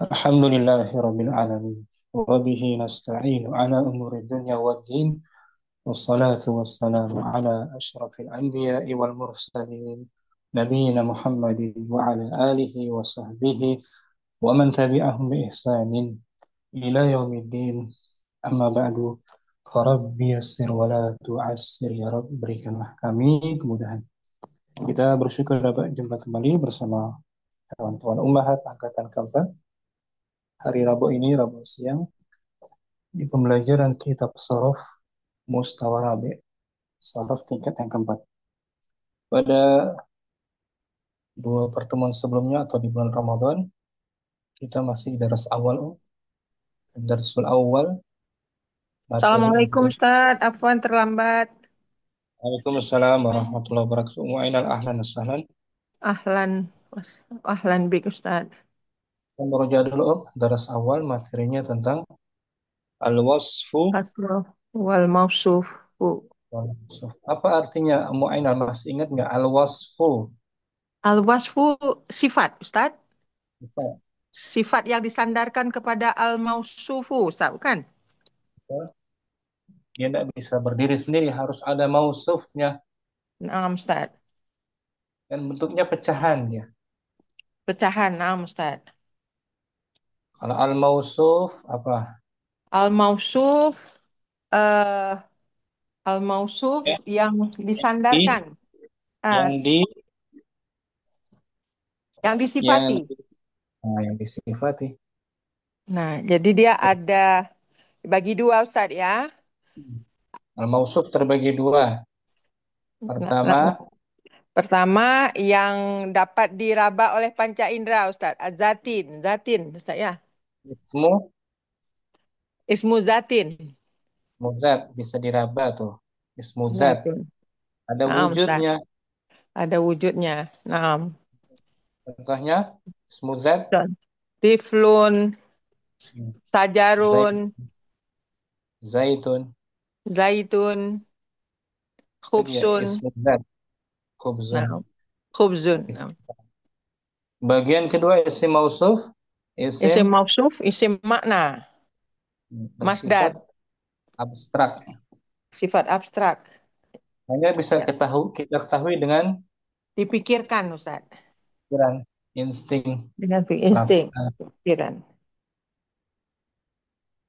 الحمد لله رب العالمين وبه نستعين على أمور الدنيا والدين والصلاة والسلام على أشرف الأنبياء والمرسلين نبينا محمد وعلى آله وصحبه ومن تبعهم بإحسان إلى يوم الدين أما بعد فرب يسر ولا تعسر ya Rabb, berikanlah kami kemudahan. Kita bersyukur dapat jumpa kembali bersama kawan-kawan Ummahat Angkatan Kalbar hari Rabu ini, Rabu siang, di pembelajaran kitab Shorof Mustawa Rabi, Shorof tingkat yang keempat. Pada dua pertemuan sebelumnya atau di bulan Ramadan, kita masih daras awal, darsul awal, materi Assalamualaikum inti. Ustadz, Afwan terlambat. Waalaikumsalam warahmatullahi wabarakatuh. Mu'ainal ahlan sahlan. Ahlan, ahlan bik Ustadz. Kita merujuk dulu, daras awal materinya tentang al-wasfu Hasbro wal mausuf. wal wasf. Apa artinya Mu'ainal, masih ingat nggak al-wasfu? Al-wasfu sifat Ustadz. Apa? Sifat yang disandarkan kepada al-mausufu Ustadz, bukan? Dia tidak bisa berdiri sendiri, harus ada mausufnya. Naam Ustadz. Dan bentuknya pecahan dia. Pecahan, naam Ustadz. Kalau al-mausuf apa? Al-mausuf, eh, al-mausuf Ya, yang di disandarkan, eh, yang di yang yang disifati. yang disifati. Nah, jadi dia ada bagi dua Ustadz ya. Al-mausuf terbagi dua. Nah, nah, Pertama, pertama yang dapat diraba oleh panca indera Ustaz. Zatin, zatin Ustaz ya. ismu Ismu zatin. ismu zat bisa diraba tuh. Ismu zat Zatin. ada Naam Ustaz. wujudnya. Ada wujudnya. Naam. Contohnya ismu zat Ustaz. Tiflun, zait, sajarun, zaitun. zaitun, Itu dia khubsun. ismu zat, khubzun. Naam. Khubzun. Naam. Bagian kedua isim mausuf, Isim isim mausuf, isim makna. bersifat Masdar. abstrak. Sifat abstrak. Hanya bisa Ya. kita ketahui dengan Dipikirkan Ustaz. pikiran, insting, Dengan insting. perasaan. Pikiran.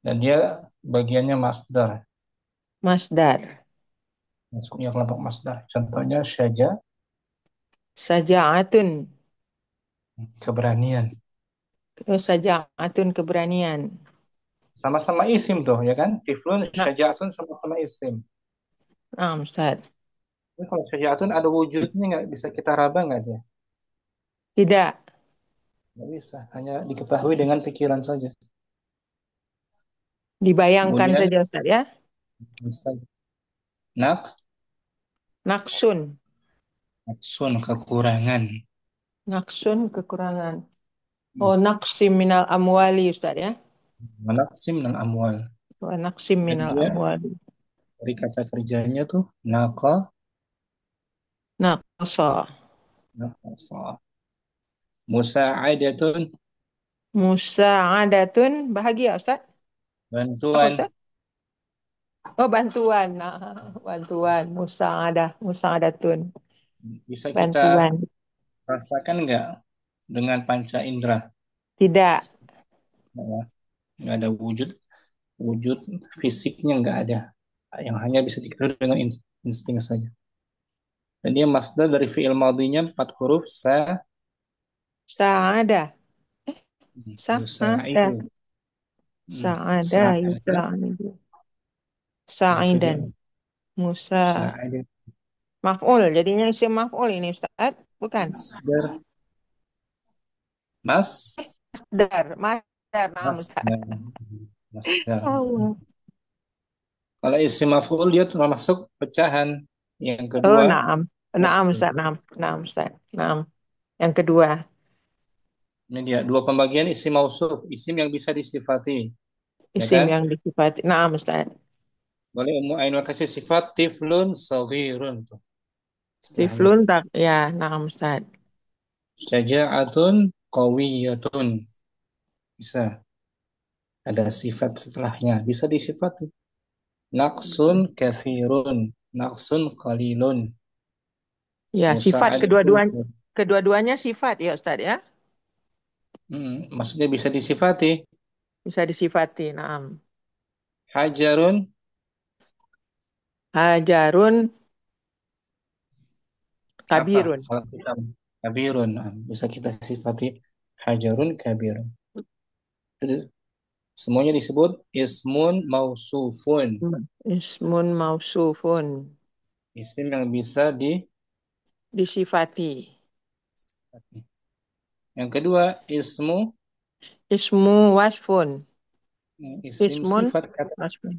Dan dia bagiannya masdar, Masdar. masuknya kelompok masdar. Contohnya syaja, Sajaatun. keberanian. Sajaatun keberanian. Sama-sama isim tuh, ya kan? Tiflun, Nah, syaja'atun sama-sama isim. Ustaz. Tapi kalau syaja'atun ada wujudnya, nggak bisa kita raba nggak dia? Tidak Nggak bisa, hanya diketahui dengan pikiran saja. dibayangkan Kemudian saja Ustaz ya. nak, Naksun. naksun, kekurangan. Naksun kekurangan. Oh, naksim minal amwali Ustaz ya. Menaksim dan amwal. Oh, naksim Dan minal dia amwali. dari kata kerjanya tuh naka, Naqsa. nakasa. Musa'adatun, Musa'adatun bahagia Ustaz. Apa bantuan. Ustaz? Oh, bantuan. Nah, bantuan. Musa'adah. Musa'adatun. Bisa kita Bantuan. rasakan nggak dengan panca indera? Tidak Ya, nggak ada wujud, wujud fisiknya nggak ada. Yang hanya bisa diketahui dengan insting saja. Dan dia masdar dari fi'il madhinya 4 huruf sa'adah. Sa'adah. yusa'idu. Sa'adah Sa'ada yusa'adah. itu dia Sa'idan. Musa. musa'ida. Maf'ul, jadinya isim maf'ul ini Ustaz. Bukan. Masdar, mas, Masdar, masdar, nah Ustaz. masdar, masdar. Allah. Kalau isim maf'ul dia termasuk pecahan. Yang Oh, kedua naam. Naam masdar. Ustaz, naam. Naam Ustaz. Naam. Yang kedua, Ini dia dua pembagian isim mausuf, isim yang bisa disifati, ya isim kan? yang disifati. Naam Ustaz. Boleh Ummu Ainul kasih sifat tiflun saghirun tuh istilahnya. Tiflun tak, ya, naam Ustaz. Syaja'atun qawiyatun. Bisa. Ada sifat setelahnya. Bisa disifati. Bisa. Naqsun kathirun. Naqsun qalilun. Ya, sifat Musa'adatun. kedua-duanya sifat ya Ustaz ya. Maksudnya bisa disifati. Bisa disifati. Naam. Hajarun. Hajarun Apa? kabirun. Kalau kita kabirun. Bisa kita sifati. Hajarun kabirun. Semuanya disebut ismun mausufun. Ismun mausufun. Isim yang bisa disifati. Disifati. Yang kedua, ismu, Ismu wasfun. isim Ismun sifat kata, wasfun.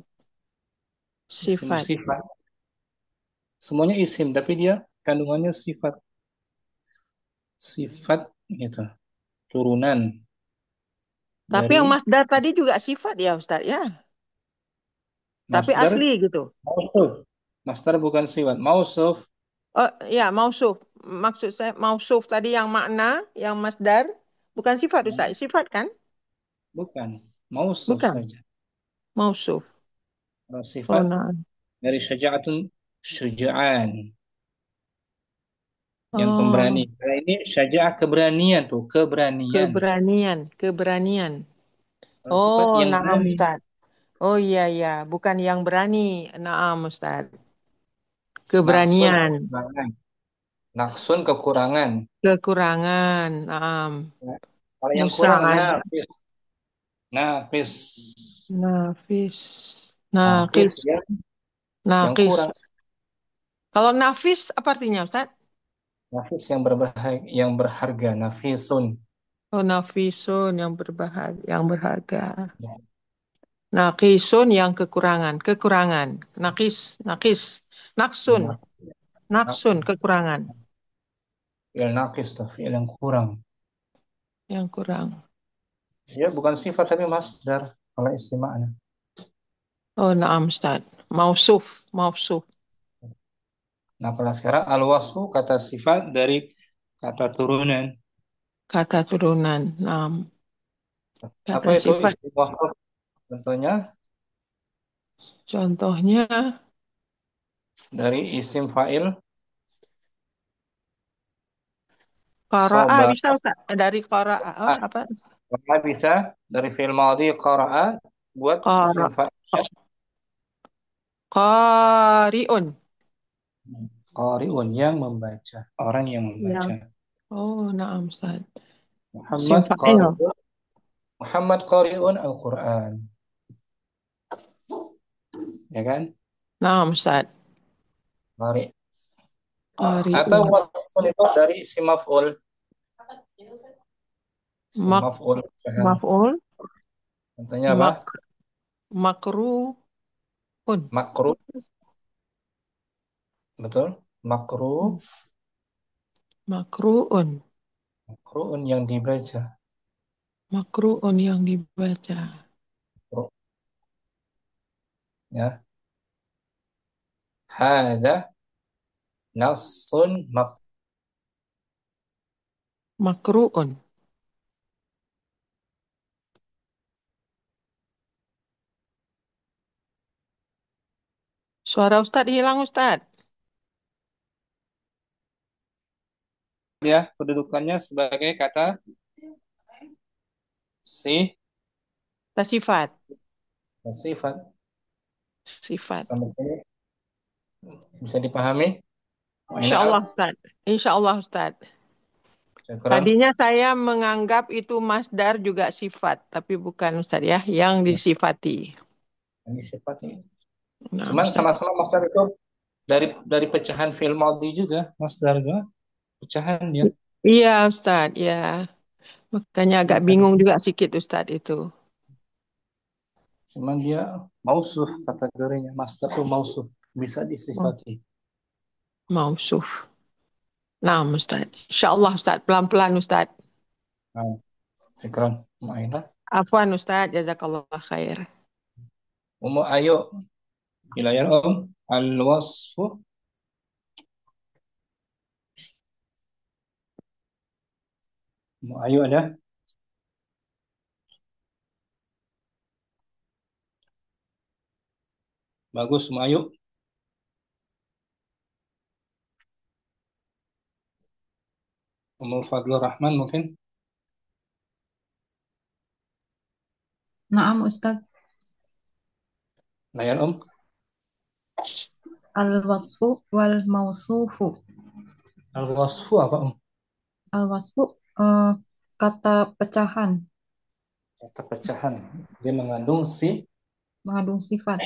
isim Sifat. sifat. Semuanya isim, tapi dia kandungannya sifat. Sifat gitu, turunan Tapi yang dari masdar tadi juga sifat ya Ustaz ya. Tapi masdar asli gitu. mausuf. Masdar bukan sifat. Mausuf Oh ya, mausuf. Maksud saya mausuf tadi yang makna, yang masdar. Bukan sifat Ustaz. Sifat kan? bukan, mausuf Bukan. saja. Mausuf. Kalau Oh, sifat nah. dari syaja'atun, syuja'an, yang pemberani. Oh, Kalau ini syaja'ah keberanian tuh, keberanian. keberanian. Keberanian. Kalau sifat Oh, yang naam berani, Ustaz. Oh iya, iya. Bukan yang berani. Naam Ustaz. naksun Keberanian. kekurangan. Naksun kekurangan. Kekurangan. Naam. Ya. Kalau yang kurang, Musa'ad. nafis. Nafis. Nafis. Nafis Nakis. yang Nakis. kurang. Kalau nafis apa artinya Ustaz? Nafis yang berbahagia, yang berharga. Nafisun. Oh, nafisun yang berbahagia, yang berharga. Ya. Naqisun yang kekurangan, kekurangan. Naqis, naqis. Naqsun, Nak- nak- naqsun kekurangan Fi'il naqis tuh, fi'il yang kurang. yang kurang. Ya, bukan sifat tapi masdar. Kalau istima'na. Oh, na'am Ustaz. Mausuf, mausuf. Nah, kalau sekarang al-wasfu kata sifat dari kata turunan. Kata turunan, na'am. Apa Kata itu sifat. istilah? Contohnya Contohnya, dari isim fa'il qara'a soba. bisa Ustaz. Dari qara'a. Oh, apa? Karena bisa dari fi'il madhi qara'a buat isim Qara, fa'il qari'un. qari'un yang membaca, orang yang Yang. membaca. Oh, na'am Ustaz. Isim Muhammad fa'il. qari'un Muhammad qari'un Al-Qur'an, ya kan? Na'am Ustaz. Qari. Atau Qari'un. wasfun itu dari isim maf'ul. Isim Mak, maf'ul. maf'ul. Contohnya apa? Mak, makruhun. Makruh, betul? Makruh, Makruhun. makruhun yang dibaca. Makruhun yang dibaca. Makruh, ya. Hadza nassun Makruhun. Suara Ustadz hilang Ustadz. ya, kedudukannya sebagai kata Sifat. sifat. Sifat. Sampai sini bisa dipahami? Insya Ini Allah Ustadz. Insya Allah Ustadz. syukuran. Tadinya saya menganggap itu masdar juga sifat. Tapi bukan Ustadz ya. Yang disifati. Ini sifatnya. Nah Cuman Ustadz. sama-sama masdar itu dari pecahan fi'il madhi juga, masdar juga pecahan dia. Iya Ustadz. Ya. Makanya agak Bukan. bingung juga sedikit Ustadz itu. Cuman dia mausuf kategorinya. Masdar itu mausuf, bisa disifati. Mausuf. Nah Ustadz. Insya Allah Ustadz. Pelan-pelan Ustadz. Nah, syukuran. Ma'ina. Afwan Ustadz. Jazakallah khair. Ayo, ilayah om. Al-wasfu. Ayo ada. Bagus, semua yuk. Umul Fadlur Rahman mungkin. Naam Ustaz. Layar Om. Al-wasfu wal mausufu. Al-wasfu apa Om? Al-wasfu kata pecahan, Kata pecahan. Dia mengandung mengandung sifat.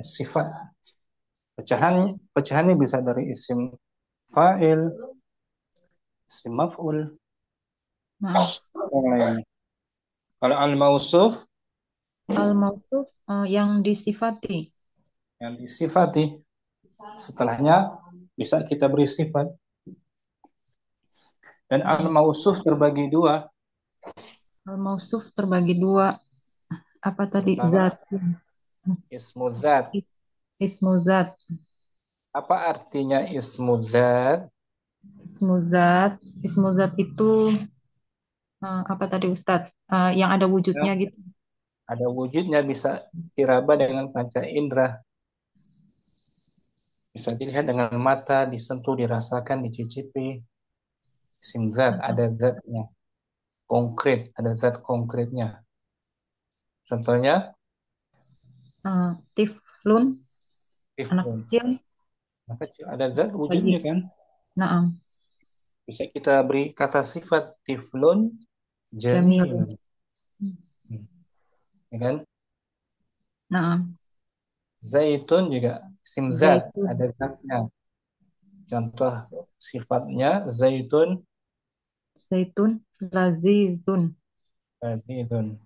sifat. Pecahannya bisa dari isim fa'il, isim maf'ul, Naam. yang lainnya. Kalau al-mausuf Al-mausuf yang disifati. yang disifati, setelahnya bisa kita beri sifat. Dan Naam. al-mausuf terbagi dua. Al-mausuf terbagi dua. Apa tadi? Pertama, Zat. ismu zat. Ismu zat. Apa artinya ismu zat? Ismu zat. Ismu zat itu apa tadi Ustaz? Yang ada Ya, wujudnya gitu. ada wujudnya, bisa diraba dengan panca indera. Bisa dilihat dengan mata, disentuh, dirasakan, dicicipi. Isim zat, ada zatnya. Konkret, ada zat konkretnya. Contohnya, Tiflun, anak tiflun. kecil. Anak kecil, ada zat Bayi. wujudnya kan? Naam. Bisa kita beri kata sifat tiflun Jamilun. jamilun. Ya kan? Naam. Zaitun juga isim zat, Zaitun. ada zatnya. Contoh sifatnya zaitun Zaitun. Lazizun. zaitun.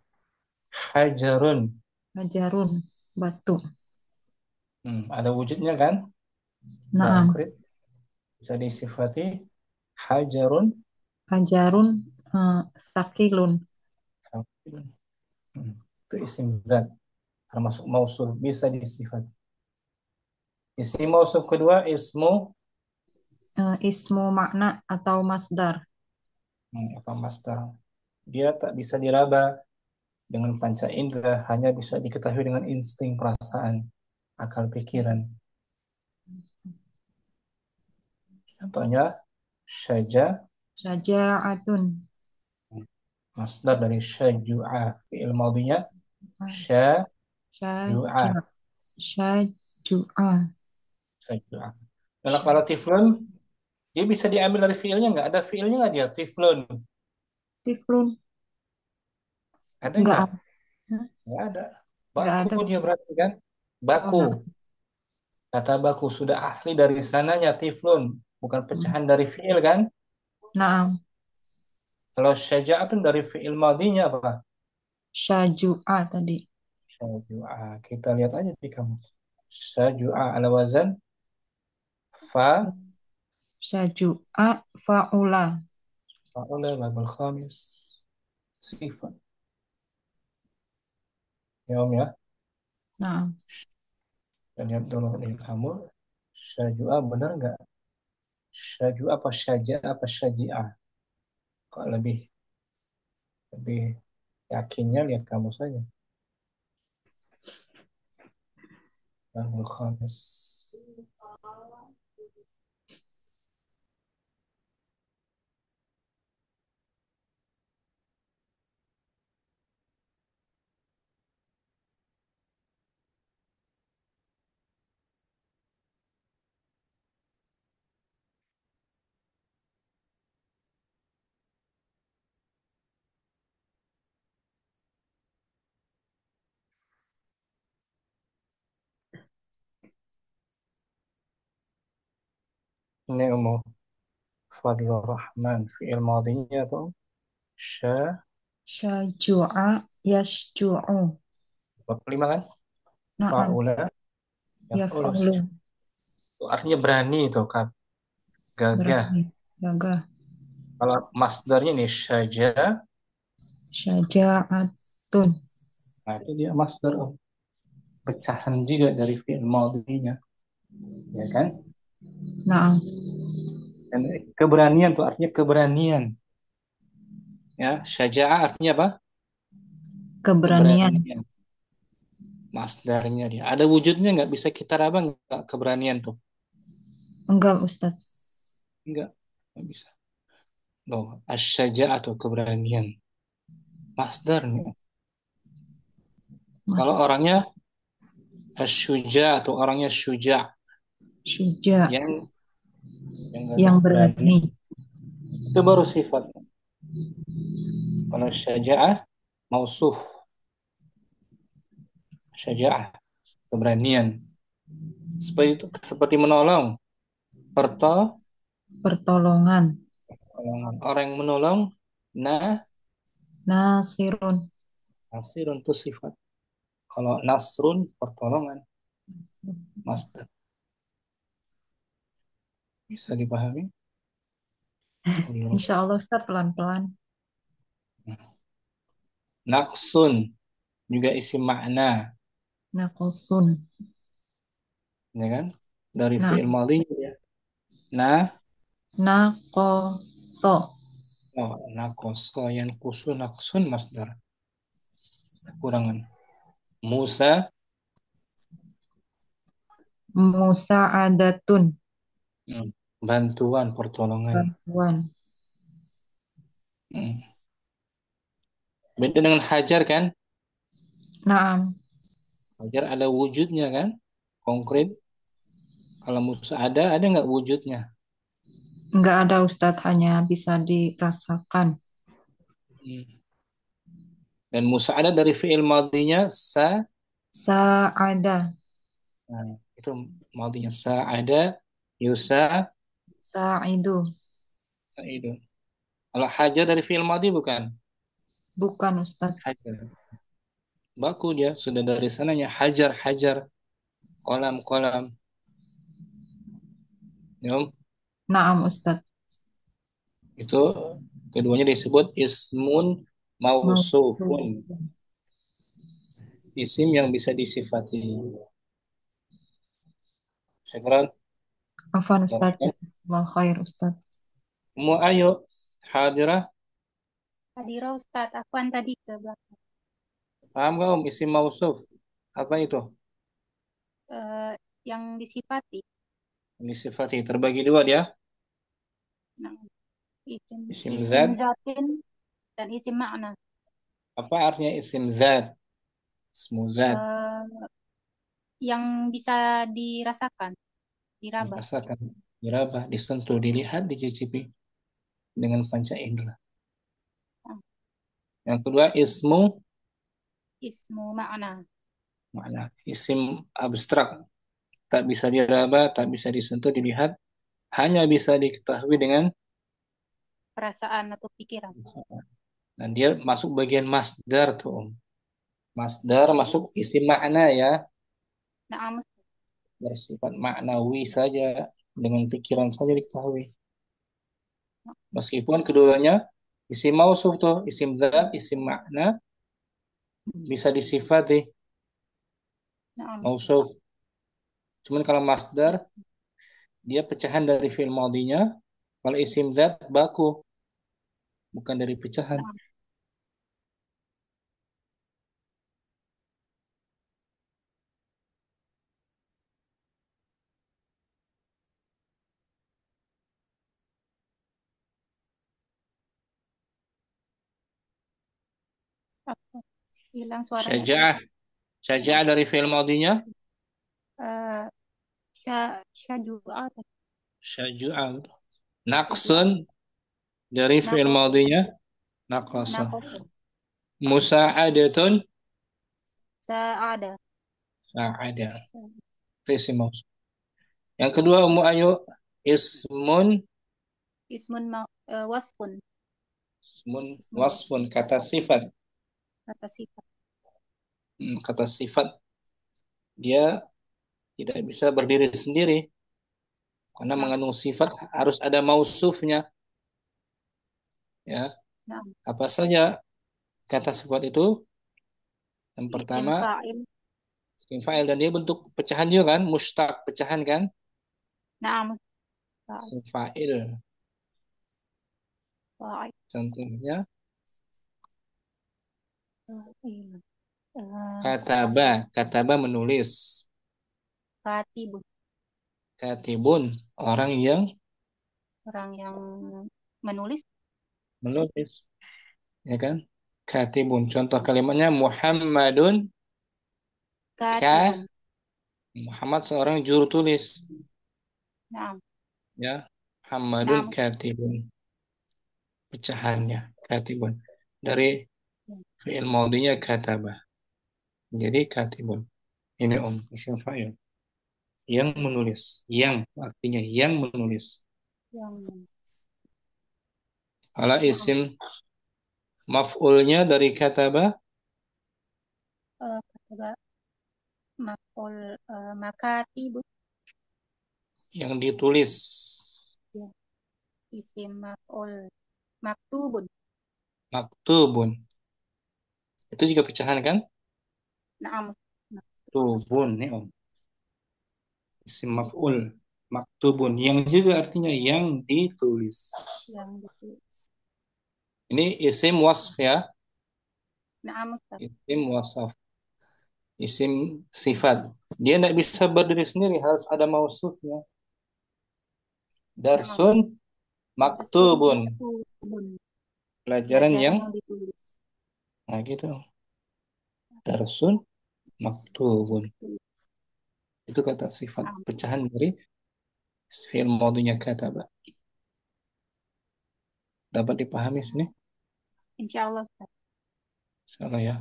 Hajarun. Hajarun. Batu. Ada wujudnya kan? Naam. Konkret, bisa disifati hajarun Hajarun. Sakilun. sakilun. Itu isim zat, termasuk mausul, bisa disifati. Isim mausul kedua ismu Ismu makna atau masdar. atau masdar. Dia tak bisa diraba dengan panca indera, hanya bisa diketahui dengan insting perasaan, akal pikiran. Contohnya syaja, Syaja'atun. masdar dari syaju'a, fi'il madinya syaju'a, Syaja. Syaju'a. syaju'a. Kalau tiflun, dia bisa diambil dari fi'ilnya nggak? Ada fi'ilnya nggak dia? Tiflun. Tiflun. Ada Enggak nggak? ada. Nggak ada. Enggak Baku ada. dia berarti kan? Oh, Baku. nah. Kata baku sudah asli dari sananya tiflun, bukan pecahan dari fi'il kan? Naam. Kalau syaja'atun dari fi'il madinya apa? Syaju'a tadi. Syaju'a. Kita lihat aja di kamu. Syaju'a ala wazan fa Syaju'a fa'ula. fa'ula babul khamis. Sifat. Ya Om ya. Naam. Kita lihat dulu di kamu. Syaju'a benar nggak? Syaju'a apa syaja' apa syaji'ah? Kok lebih lebih yakinnya lihat kamu saja. Babul khamis. Ini umum Fadlur Rahman. Fi'il madinya apa? Sya. Syaju'a yasju'u. Bab kelima kan? Naam. Fa'ula. Yaf'ulus. Yaf'ulu. Itu artinya berani itu kan. Gagah. Berani. Gagah. Kalau masdarnya nih syaja. Syaja'atun. Nah itu dia masdar. Pecahan juga dari fi'il madinya. Ya kan? Naam. Dan keberanian tuh artinya keberanian. Ya, syaja'ah artinya apa? Keberanian. Keberanian. Masdarnya dia. Ada wujudnya nggak? Bisa kita raba nggak keberanian tuh? Enggak, Ustadz. Nggak bisa. Loh, asyaja atau keberanian. Masdarnya. Kalau Mas. orangnya asyuja atau orangnya syuja. Syuja. Yang Yang gagah berani. berani. Itu baru sifat. Kalau syaja'ah, mausuf. Syaja'ah, keberanian. Seperti itu, seperti menolong. Pertolongan. Pertolongan. Orang yang menolong, Nasirun. nasirun itu sifat. Kalau nasrun, pertolongan. Masdar. Bisa dipahami? Insya Allah Ustadz pelan-pelan. Naqsun, juga isi makna. Nakosun. Ya kan? Dari Nah, fi'il madhi. Nah, nakoso. oh, nakoso, yang kusun, naqsun, masdar. Kekurangan. Musa, Musa'adatun. bantuan, pertolongan. Bantuan. Hmm. Beda dengan hajar kan? Naam. Hajar ada wujudnya kan? Konkret. Kalau Musa ada nggak wujudnya? Enggak ada Ustadz, hanya bisa dirasakan. Hmm. Dan Musa ada dari fi'il madhinya Sa'ada. nah, itu madhinya ada yusa Sa'idu. itu. Kalau hajar dari fi'il madhi bukan? Bukan Ustadz. Hajar. Baku dia sudah dari sananya hajar hajar kolam kolam. Ya, Naam Ustadz. itu keduanya disebut ismun Mausuf. mausufun. Isim yang bisa disifati. Syukran. Afwan Ustadz. Jazakallahu khair Ustadz. Mu ayo hadirah. Hadira Ustadz, Afwan tadi ke belakang. Paham gak Om isim mausuf? Apa itu? Yang disifati. Disifati terbagi dua dia. Nah, isim, Isim isim zat. zatin dan isim makna. Apa artinya isim zat? Ismu zat. Yang bisa dirasakan, diraba. Dirasakan, diraba, disentuh, dilihat, dicicipi dengan panca indera. Nah, Yang kedua ismu makna. makna. Isim abstrak. Tak bisa diraba, tak bisa disentuh, dilihat. Hanya bisa diketahui dengan Perasaan atau pikiran. dan dia masuk bagian masdar tuh Om. Masdar masuk isim makna ya. Nah, Bersifat maknawi saja. Dengan pikiran saja diketahui. Meskipun keduanya isim mausuf tuh, isim zat, isim makna bisa disifati nah, mausuf. Cuman kalau masdar dia pecahan dari fi'il madhinya, kalau isim zat baku, bukan dari pecahan. nah. Apa? Hilang suaranya. Syaja'ah, syaja'ah dari fi'il madhinya, Eh, Syaju'ah. syaja'ah. Naqsun dari fi'il Nakoso. madhinya, naqasa. Nakoso. Musa'adatun, Sa'ada. sa'ada. Itu isim mausuf. Yang kedua Ummu Ayu, ismun, Wasfun. ismun Ismun wasfun, kata sifat. kata sifat. Kata sifat dia tidak bisa berdiri sendiri karena Nah, mengandung sifat harus ada mausufnya ya. nah. Apa saja kata sifat itu? Yang Isim pertama fa'il. isim fa'il dan dia bentuk pecahan juga kan, mustaq pecahan kan, Nah, fa'il. isim fa'il. Fa'il. Contohnya Fa'il. Eh, Kataba menulis. Katibun, Katibun orang yang orang yang menulis. menulis, ya kan? Katibun. Contoh kalimatnya Muhammadun ka Katibun. Muhammad seorang juru tulis, Naam. ya. Muhammadun Naam. katibun. Pecahannya katibun dari fi'il maudinya kataba. Jadi katibun. Ini isim fa'il yang menulis. Yang artinya yang menulis. Yang Kalau naam. isim maf'ulnya dari kataba Kataba maf'ul makatibun. yang ditulis. Ya. Isim maf'ul maktubun. Maktubun. Itu juga pecahan kan? Naam. Maktubun nih Om. Isim maf'ul. Maktubun yang juga artinya yang ditulis. Yang ditulis. Ini isim wasf ya. Naam, Ustaz. Isim wasaf. Isim sifat. Dia tidak bisa berdiri sendiri, harus ada mausufnya. Naam. Darsun Darsun maktubun. maktubun. Pelajaran Pelajaran yang yang ditulis. nah gitu. Darsun maktubun. Itu kata sifat Naam. pecahan dari fi'il madhinya kataba. Dapat dipahami sini? Insyaallah, Ustaz. Insyaallah ya.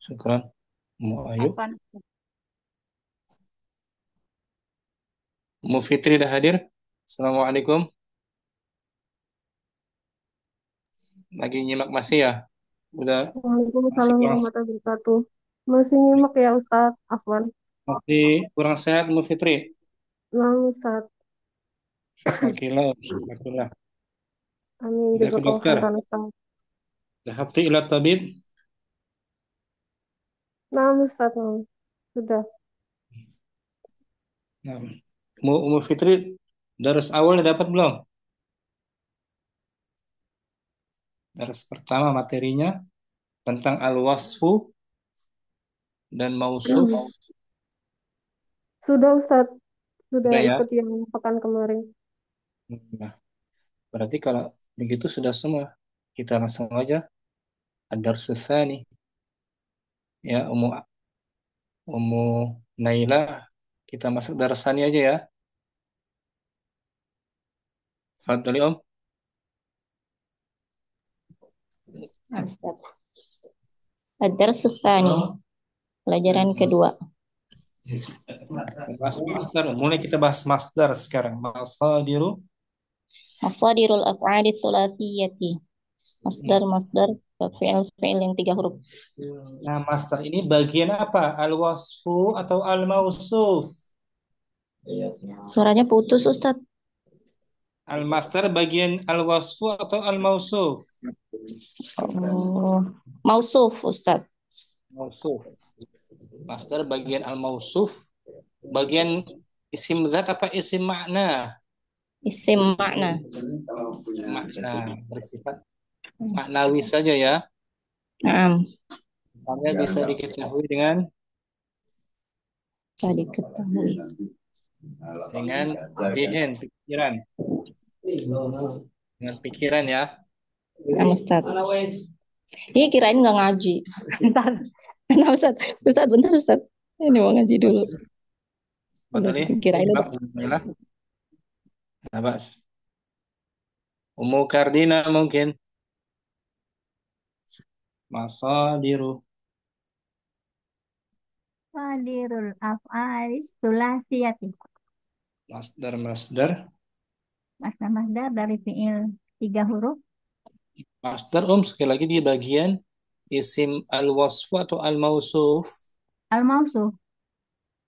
Syukran. Mu ayo. Afwan. Mu Fitri dah hadir. Assalamualaikum. Lagi nyimak masih ya? Udah masih Waalaikumsalam kurang, warahmatullahi wabarakatuh. Masih nyimak ya Ustadz Afwan. masih kurang sehat Mu Fitri? Lalu Ustadz. Alhamdulillah. Alhamdulillah. Amin. Udah ke Jazakallah dokter? khairan Ustadz. Dhahabti ila tabib? Nah Ustadz, nah. Sudah. Nah, Mu Fitri daras awal dapat belum? Daras pertama materinya tentang al-wasfu dan mausuf. Sudah Ustadz. Sudah Sudah ya? ikut yang pekan kemarin. Nah, berarti kalau begitu sudah semua. Kita langsung aja ada susah nih. Ya, Umu Naila, kita masuk darasani aja ya. Fadli Om. Ustaz. Ad-Dars Tsani, pelajaran kedua. Bahas master. Mulai kita bahas master sekarang. Masadiru. Masadirul af'ali tsulatsiyati. Masdar fi'il yang 3 huruf. Nah, master ini bagian apa? Al-wasfu atau al-mausuf? Suaranya putus Ustaz. Al-master bagian al-wasfu atau al-mausuf? Oh, mausuf Ustaz. Mausuf. Master bagian al-mausuf. Bagian isim zat apa isim makna? Isim makna. Makna bersifat maknawi saja ya. Naam, Hanya bisa diketahui dengan bisa diketahui. DN pikiran. Dengan pikiran ya. Naam Ustaz. Ini kirain nggak ngaji. Bentar. Nah, Ustaz. Ustaz, bentar Ustaz. Ini mau ngaji dulu. Fadli. Kirain udah. Alhamdulillah. Nabas. Umu Kardina mungkin. Masadiru. Masadirul af'ali sulasiyati. Masdar. Masdar dari fi'il 3 huruf. Masdar sekali lagi di bagian isim al-wasfu atau al-mausuf. Al-mausuf,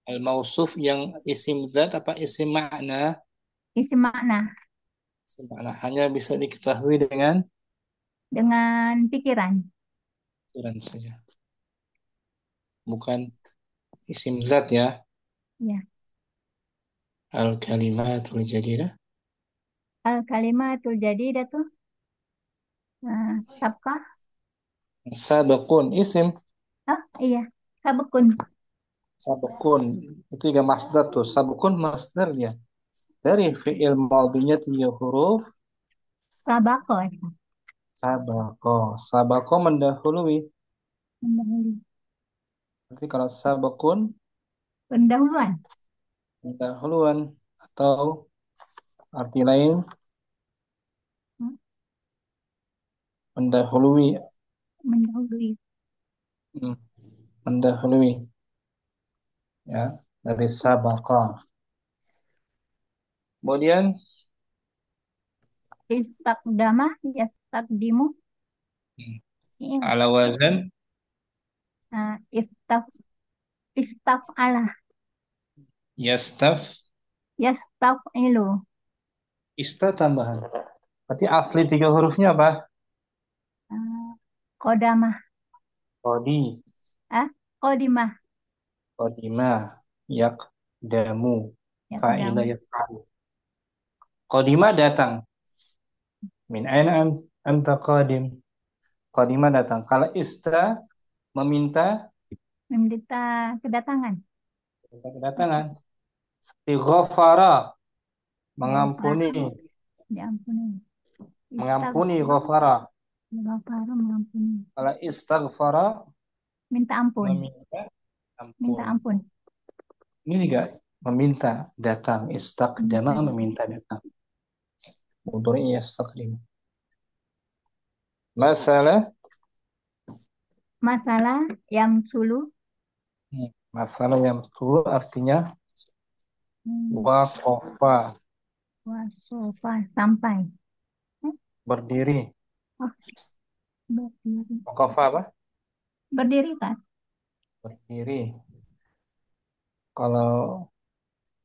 Al-mausuf yang isim zat apa isim makna? isim makna. Isim makna hanya bisa diketahui dengan Dengan pikiran. pikiran saja. Bukan isim zat ya. Ya. Al-kalimatul jadidah. Al-kalimatul jadidatu. Sabkah. Sabakun isim. Oh iya, sabukun. Sabukun. Itu juga masdar tuh. Sabukun masdarnya. Dari fi'il madhinya 3 huruf. Sabako. Sabako. Sabako mendahului. Pendahulu. Berarti kalau sabukun Pendahuluan. pendahuluan. Atau arti lain Hmm, mendahului. Mendahului. Hmm, mendahului. Ya, dari sabako. Kemudian Istakdama, yastakdimu. Iya. ala wazan Istaf, istaf'ala, yastaf yastaf'ilu. ista tambahan. Berarti asli 3 hurufnya apa? Ah, Kodamah. Kodi, Kodimah. kodima, yakdamu, fa'ila Yakdamu. yaf'alu. Kodima datang. Min aina anta qadim? Kodima datang. Kalau ista meminta Meminta kedatangan. kedatangan. Seperti ghafara, mengampuni, Ghafara, diampuni. mengampuni ghafara. Ghafara, mengampuni. Kalau istaghfara Minta ampun. meminta Minta ampun. ampun. Ini juga meminta datang. Istaqdama Minta. meminta datang. Mudhari yastaqdim. Masalah Masalah yang sulu. masalah yang dulu artinya waqafa, Wasofa, sampai. berdiri. Oh, berdiri. Waqafa apa? Berdiri kan? Berdiri. Kalau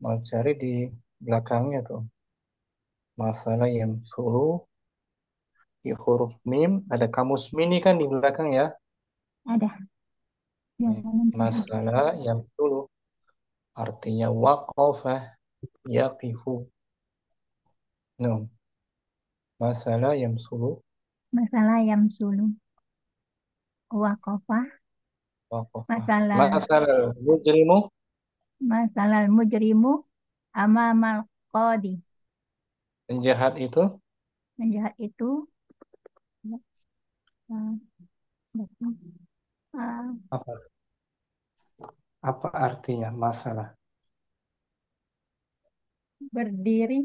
mau cari di belakangnya tuh. Masalah yang dulu di huruf mim ada kamus mini kan di belakang ya. Ada. Jangan Masalah yang dulu artinya waqafa yaqifu. No. Masalah yang dulu Masalah yang sulu. Waqafah. waqafa. Masalah. Masalah mujrimu Masalah mujrimu amamal qadi. penjahat itu Penjahat itu apa? Apa artinya masalah? berdiri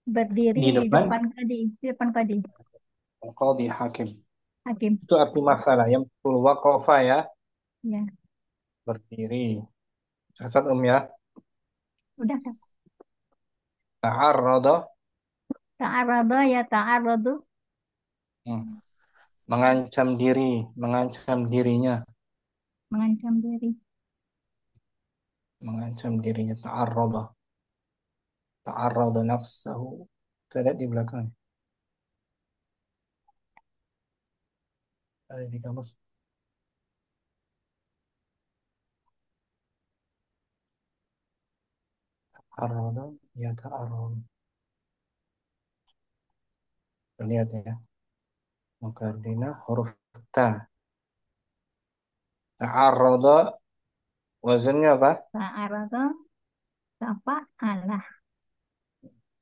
Di di depan depan kadi qadhi hakim. hakim. Itu arti masalah yang full waqafa ya, Ya, berdiri. Catat ya. udah kan? Ta'arrada Ta'arrada ya ta'arradu. mengancam diri, mengancam dirinya, Mengancam diri. mengancam dirinya. Ta'arrada nafsahu. Kita lihat di belakang. Ada di kamus. Ta'arrada ya ta'arrada. Kita lihat ya. Mukardina huruf ta. Ta'arrada wazannya apa? Ta'arrada tafa'ala.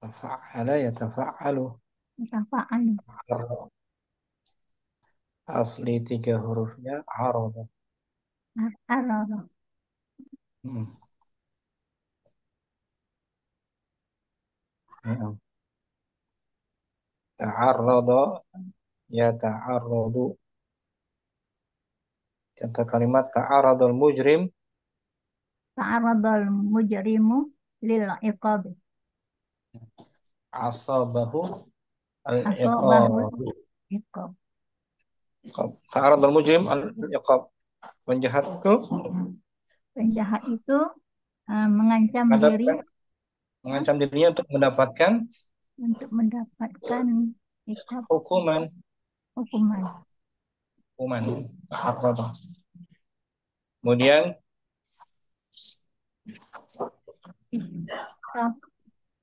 Tafa'ala ya tafa'alu. Tafa'alu. Asli 3 hurufnya arada. Arrada. Ta'arrada ya ta'arradu. Contoh kalimat ta'arradul mujrim. Ta'arradal mujrimu lil iqabi. Asabahu Asobahu al-iqab. iqab. Ta'arradul mujrim al-iqab. Penjahat itu Penjahat itu mengancam diri mengancam dirinya untuk mendapatkan iqab, hukuman. Ta'arrada. Kemudian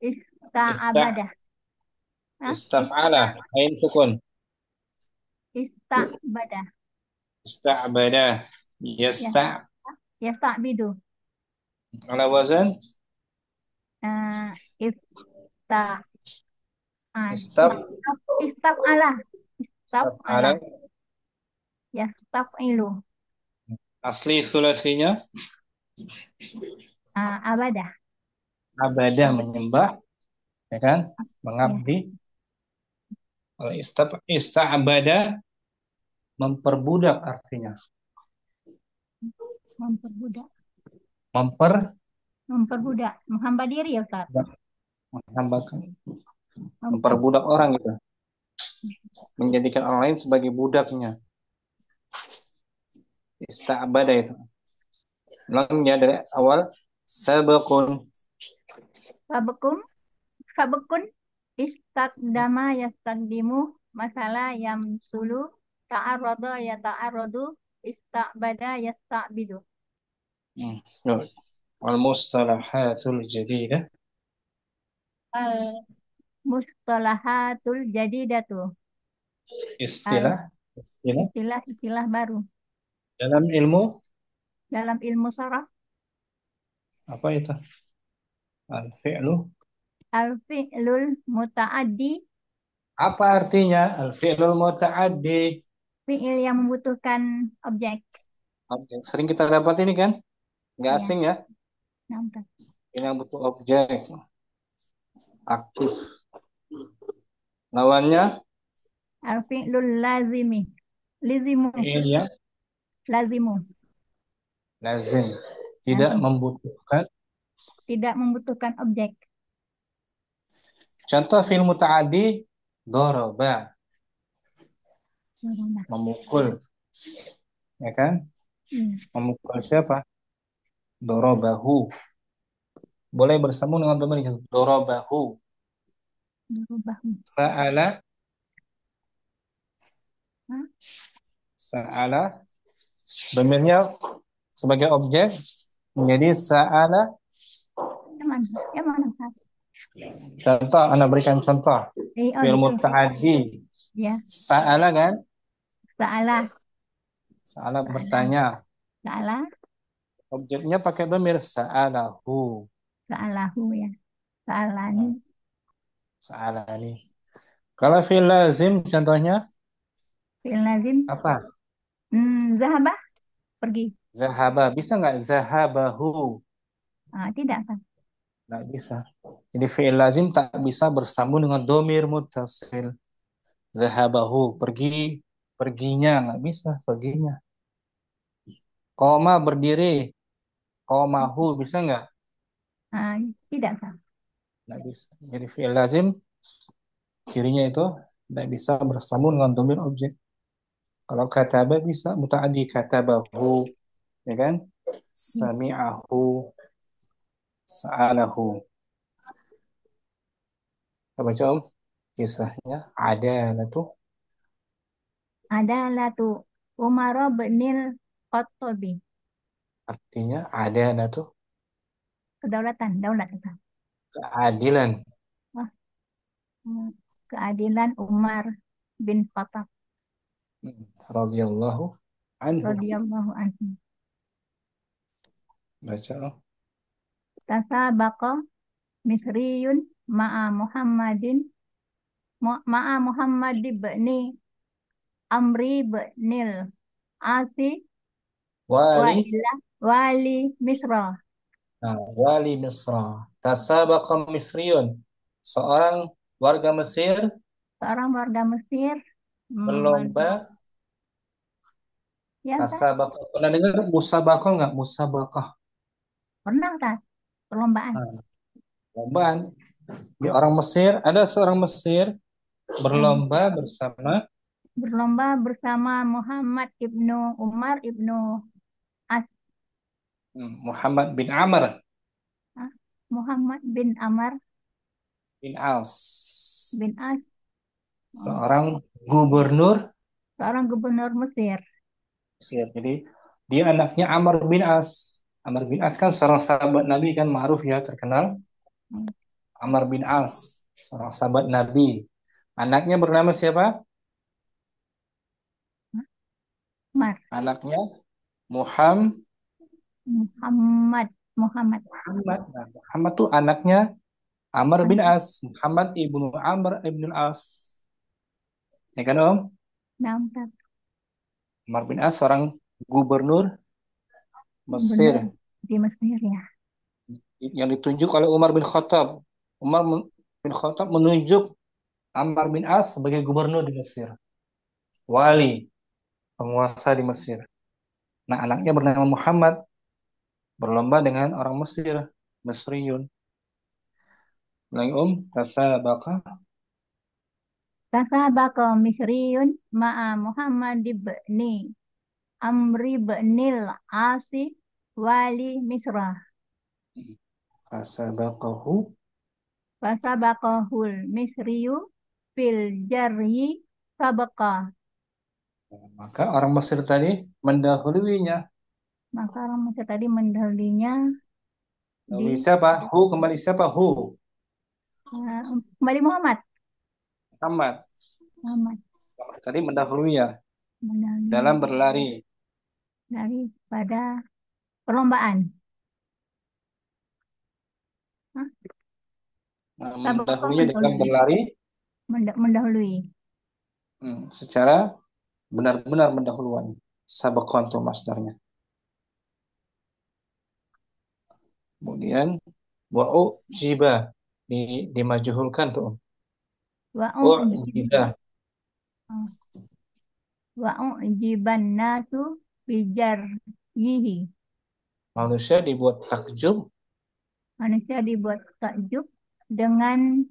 ista'abadah. istaf'ala ain sukun. Ista'badah. Ista'bada. Ya, Yasta' yasta'bidu. ala wazan Ifta, istaf istaf'ala, ala. istaf'ala, yastaf'ilu, Asli sulasinya abada. abada menyembah, ya kan? Ya, Mengabdi. Kalau ista'bada memperbudak artinya. memperbudak. Memperbudak, Menghamba diri ya Ustaz. menghambakan, Memper, memperbudak orang gitu. Menjadikan orang lain sebagai budaknya. Ista'bada itu. Lamnya dari awal sabakun. sabekun, istakdama yastakdimu, masalah yamsulu, ta'arrada ya ta'arradu, istakbada yastakbidu. Al-mustalahatul jadidah. Mustalahatul jadidatu, Istilah istilah-istilah baru dalam ilmu dalam ilmu sharaf. apa itu? Al-fi'lu. Al-fi'lul muta'addi, Apa artinya al-fi'lul muta'addi? fi'il yang membutuhkan objek. Objek. Sering kita dapat ini kan? Nggak Ya, asing ya? nampak. Ini yang butuh objek. Aktif. Lawannya Al-fi'lul lazimi, lizimu, fi'il yang lazimu, lazim. Tidak lazim, membutuhkan. tidak membutuhkan objek. Contoh fi'il muta'addi daraba, Corona. memukul. Ya kan? Hmm. Memukul siapa? Dorobahu. Boleh bersambung dengan domir dorobahu. Berubah. Sa'ala. Hah? Sa'ala. Domirnya sebagai objek menjadi sa'ala. Yang mana? Yang mana Ustaz? Contoh, Anda berikan contoh. Fi'il Gitu. muta'addi. Ya, Sa'ala kan? salah, Sa'ala bertanya. salah, Objeknya pakai domir sa'alahu. salahu ya, salani, Sa'alani. Kalau fi'il lazim contohnya fi'il lazim, apa? zahabah, pergi. Zahaba. Bisa nggak zahabahu? Tidak Ustaz. Nggak bisa. Jadi fi'il lazim tak bisa bersambung dengan domir muttasil. Zahabahu. Pergi. Perginya. Nggak bisa. Perginya. Koma berdiri. Komahu. Bisa nggak? Tidak Ustaz. Nggak bisa. Jadi fi'il lazim cirinya itu nggak bisa bersambung dengan domir objek. Kalau kataba bisa muta'addi katabahu, ya kan? Sami'ahu, sa'alahu. Kita baca Om kisahnya. Adalatu. Adalatu Umar binil Khattabi, Artinya adalatu kedaulatan, daulat Ustaz. keadilan. Wah, keadilan Umar bin Khattab Radhiyallahu anhu. radhiyallahu anhu. Baca Om. Tasabaqa Misriyun ma'a Muhammad bin Amri bin Asi wa Wali. ila wali Misra. Nah, wali Misra. Tasabaqa Misriyun. Seorang warga Mesir Seorang warga Mesir berlomba. Ya, Ustaz. Tasabaqa. Pernah dengar musabaqah nggak? Musabaqah. Pernah Ustaz? Perlombaan. Perlombaan. Di orang Mesir, ada seorang Mesir berlomba bersama Muhammad ibnu Umar ibnu As Muhammad bin Amr Muhammad bin Amr bin As, seorang gubernur Mesir. Jadi dia anaknya Amr bin As. Amr bin As kan seorang sahabat Nabi kan, ma'ruf ya, terkenal. Amr bin As, seorang sahabat Nabi. Anaknya bernama siapa? Umar. Anaknya Muhammad. Muhammad. Muhammad. Nah, Muhammad tuh anaknya Amr bin As. Muhammad ibnu Amr ibnu As. Ya kan Om? Nah, Ustaz. Amr bin As seorang gubernur Mesir Benar. Di Mesir ya. yang ditunjuk oleh Umar bin Khattab. Bin Khattab menunjuk Amr bin As sebagai gubernur di Mesir. Wali, penguasa di Mesir. Nah, anaknya bernama Muhammad, berlomba dengan orang Mesir, Mesriyun. Lagi tasabaqa. Tasabaqa Misriyun ma'a Muhammad ibni Amri ibnil Asi wali Misra. Tasabaqahu. Fasabaqahul Misriyu fil jarhi sabaqa. Maka orang Mesir tadi mendahuluinya. Maka orang Mesir tadi mendahulunya Dahului di siapa? Kembali siapa? kembali Muhammad. Muhammad. Muhammad Tadi mendahuluinya mendahului dalam berlari. daripada perlombaan. Hah? Nah, Sabaqa mendahuluinya dalam berlari mendahului. Secara benar-benar mendahuluan. Sabaqan itu masdarnya. Kemudian jiba dimajhulkan tuh. Jiba. Wa'ujiban nasu bijaryihi. Manusia dibuat takjub. Manusia dibuat takjub dengan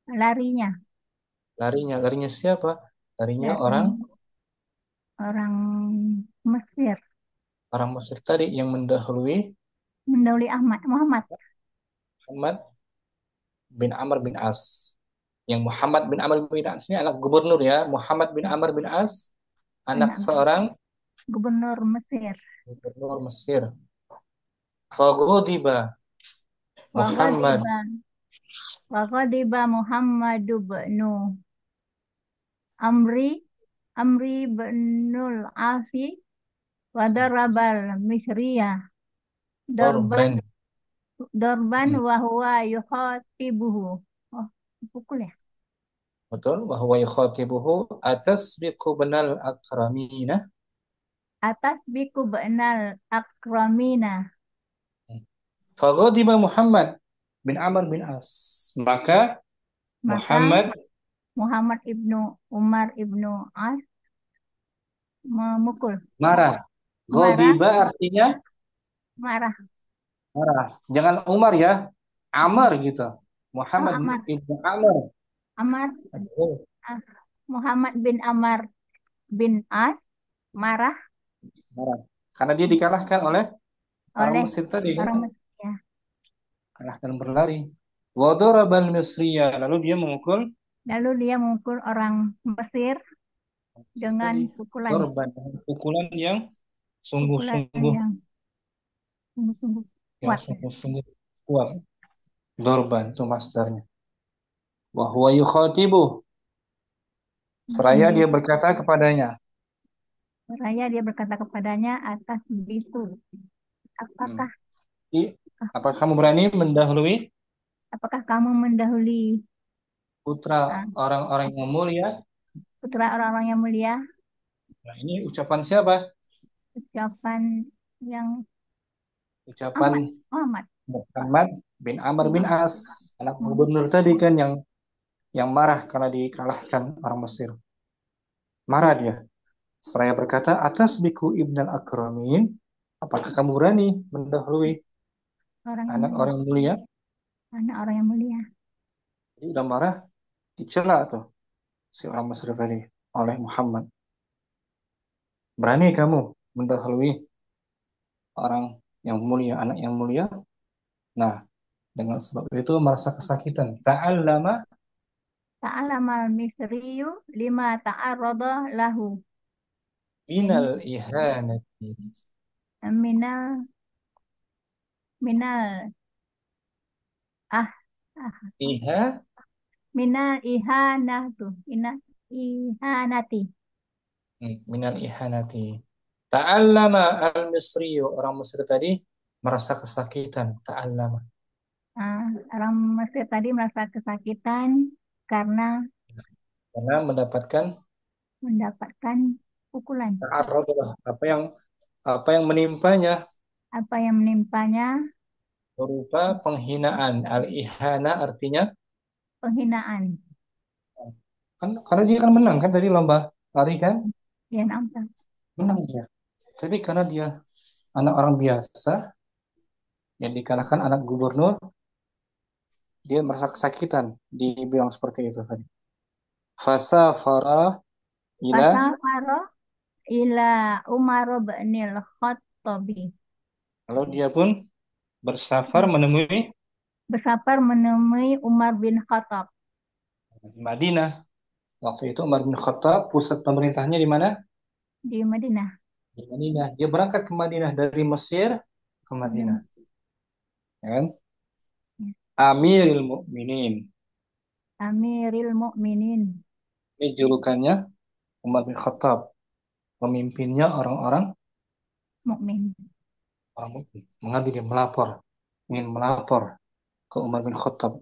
larinya. Larinya siapa? Larinya orang Mesir. Orang Mesir tadi yang mendahului Muhammad bin Amr bin As. Yang Muhammad bin Amr bin As ini anak gubernur ya. Muhammad bin Amr bin As, anak seorang gubernur Mesir. Gubernur Mesir. Faghadiba Muhammad. Waghadiba Muhammadu bnu Amri bnul Asi wadarabal Misriya Dorban wa huwa yukhatibuhu. Oh, pukul ya? Betul, wa huwa yukhatibuhu atasbiqu banal akramina. Atasbiqu banal akramina. Faghadiba Muhammad bin Amr bin As. Maka Muhammad ibnu Umar ibnu As memukul. Marah. Ghadiba artinya marah. Jangan Umar ya. Amr gitu. Muhammad ibnu Amr. Muhammad bin Amr bin As marah. Karena dia dikalahkan oleh orang Mesir tadi. Orang Mesir ya. Kalahkan berlari. Wadarabal Misriya. Lalu dia memukul orang Mesir dengan pukulan yang sungguh-sungguh kuat. Dorban itu masdarnya. Wa huwa yukhatibuh. Seraya dia berkata kepadanya. Atas biku. Apakah kamu berani mendahului? Apakah kamu mendahului putra orang-orang yang mulia? Putra orang-orang yang mulia. Nah, ini ucapan siapa? Ucapan Muhammad bin Amr bin As, anak gubernur tadi kan yang marah karena dikalahkan orang Mesir. Marah dia. Seraya berkata, atas biku ibnal akramin, apakah kamu berani mendahului anak orang mulia? Anak orang yang mulia. Jadi udah marah, dicela tuh si orang Mesir tadi oleh Muhammad. Berani kamu mendahului orang yang mulia, anak yang mulia? Nah, dengan sebab itu merasa kesakitan. Ta'allama al-misriyu lima ta'arrada lahu. Minal ihanati. Minal ihanati. Minal ihanati. Ta'allama al-Misriyu. Orang Mesir tadi merasa kesakitan. Ta'allama. Orang Mesir tadi merasa kesakitan karena Karena mendapatkan pukulan. ta'arradalah. Apa yang menimpanya Apa yang menimpanya berupa penghinaan. Al-ihana artinya penghinaan. kan karena dia kan menang kan tadi lomba lari kan? Ya, nampak. Menang dia. Tapi karena dia anak orang biasa yang dikalahkan anak gubernur, dia merasa kesakitan. Dibilang seperti itu tadi. Fasafara ila, Fasafaro ila Umar bin Khattabi. lalu dia pun bersafar menemui Bersafar menemui Umar bin Khattab Madinah. Waktu itu Umar bin Khattab pusat pemerintahnya di mana? di Madinah. Di Madinah. Dia berangkat ke Madinah dari Mesir ke Madinah, ya kan? Amirul Mukminin. Amiril Mukminin. Ini julukannya Umar bin Khattab. Pemimpinnya orang-orang Mukmin. mukmin. Mengapa dia ingin melapor ke Umar bin Khattab.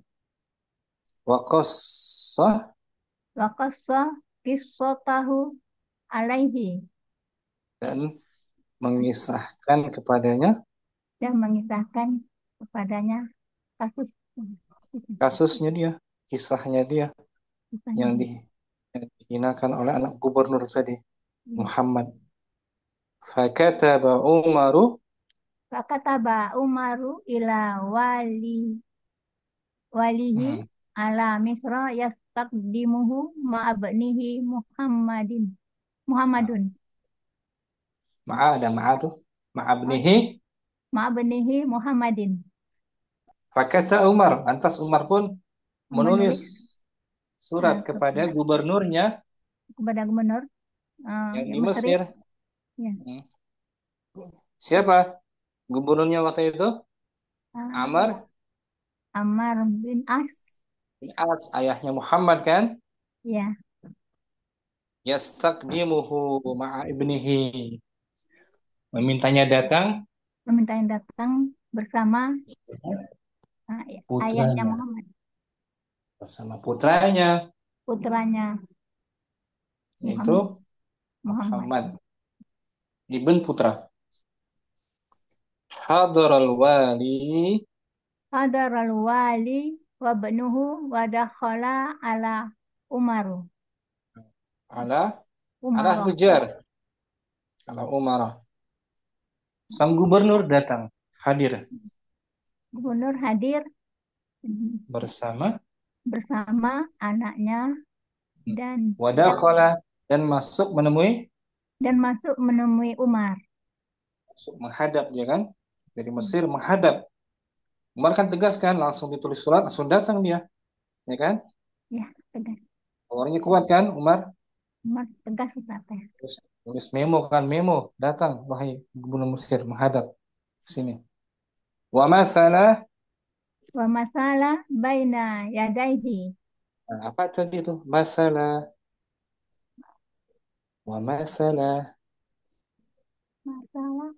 Waqassa Wa qassa qissatahu alaihi dan mengisahkan kepadanya dan mengisahkan kepadanya kasus kasusnya dia, kisahnya dia yang kisahnya. yang dihinakan oleh anak gubernur tadi, Ya. Muhammad. Fakataba Umaru, Fakataba Umaru ila walihi ala Misra yastaqdimuhu ma'abnihi Muhammadun. ada ma'a tuh, ma'abnihi. Ma'abnihi Muhammadin. Fakata Umar, lantas Umar pun menulis surat kepada Surat gubernurnya kepada gubernur yang di Mesir. Mesir. Ya. Siapa gubernurnya waktu itu? Amr Ammar bin As. bin As, ayahnya Muhammad kan? Ya. Yastaqdimuhu ma'a ibnihi. Memintanya datang Bersama ayahnya putranya. Muhammad. Bersama putranya, Putranya yaitu Muhammad. Muhammad ibn putra. Hadaral wali Hadaral wali wa banuhu wa dakhala ala Umaru. ala Umar. Hujar ala Umar. Sang gubernur datang, hadir Gubernur hadir bersama anaknya dan wadakhala dan masuk menemui Umar. masuk menghadap dia kan dari Mesir menghadap. Umar kan tegas kan, langsung ditulis surat, langsung datang dia, ya kan? Ya, tegas. Orangnya kuat kan, Umar Tegas Ustaz. tulis memo kan, datang wahai gubernur Mesir menghadap sini. Wa masalah baina yadaihi. Nah, apa tadi itu? Masalah. Wa masalah. Masalah.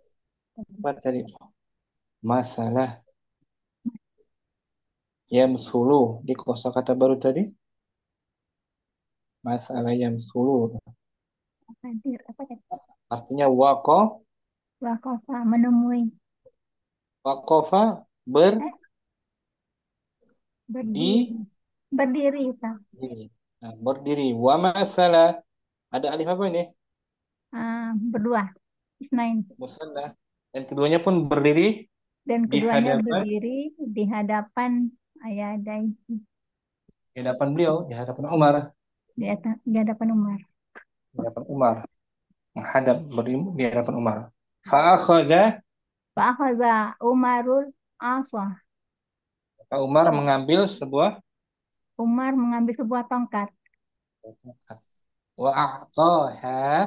Apa tadi? Masalah. Yamsulu. Di kosakata baru tadi. Masalah yamsulu. Hadir. Apa tadi? Artinya Waqafa menemui. Waqafa Berdiri. Nah, berdiri. Wa masalah. Ada alif apa ini? Berdua. Isnain. Musanna. Dan keduanya pun berdiri. Dan keduanya berdiri di hadapan ayadai. Di hadapan beliau, di hadapan Umar. Di hadapan Umar. Di hadapan Umar. Menghadap berdiri di hadapan Umar. Fa'akhadha Umarul Asa. Umar mengambil sebuah tongkat. Wa a'taha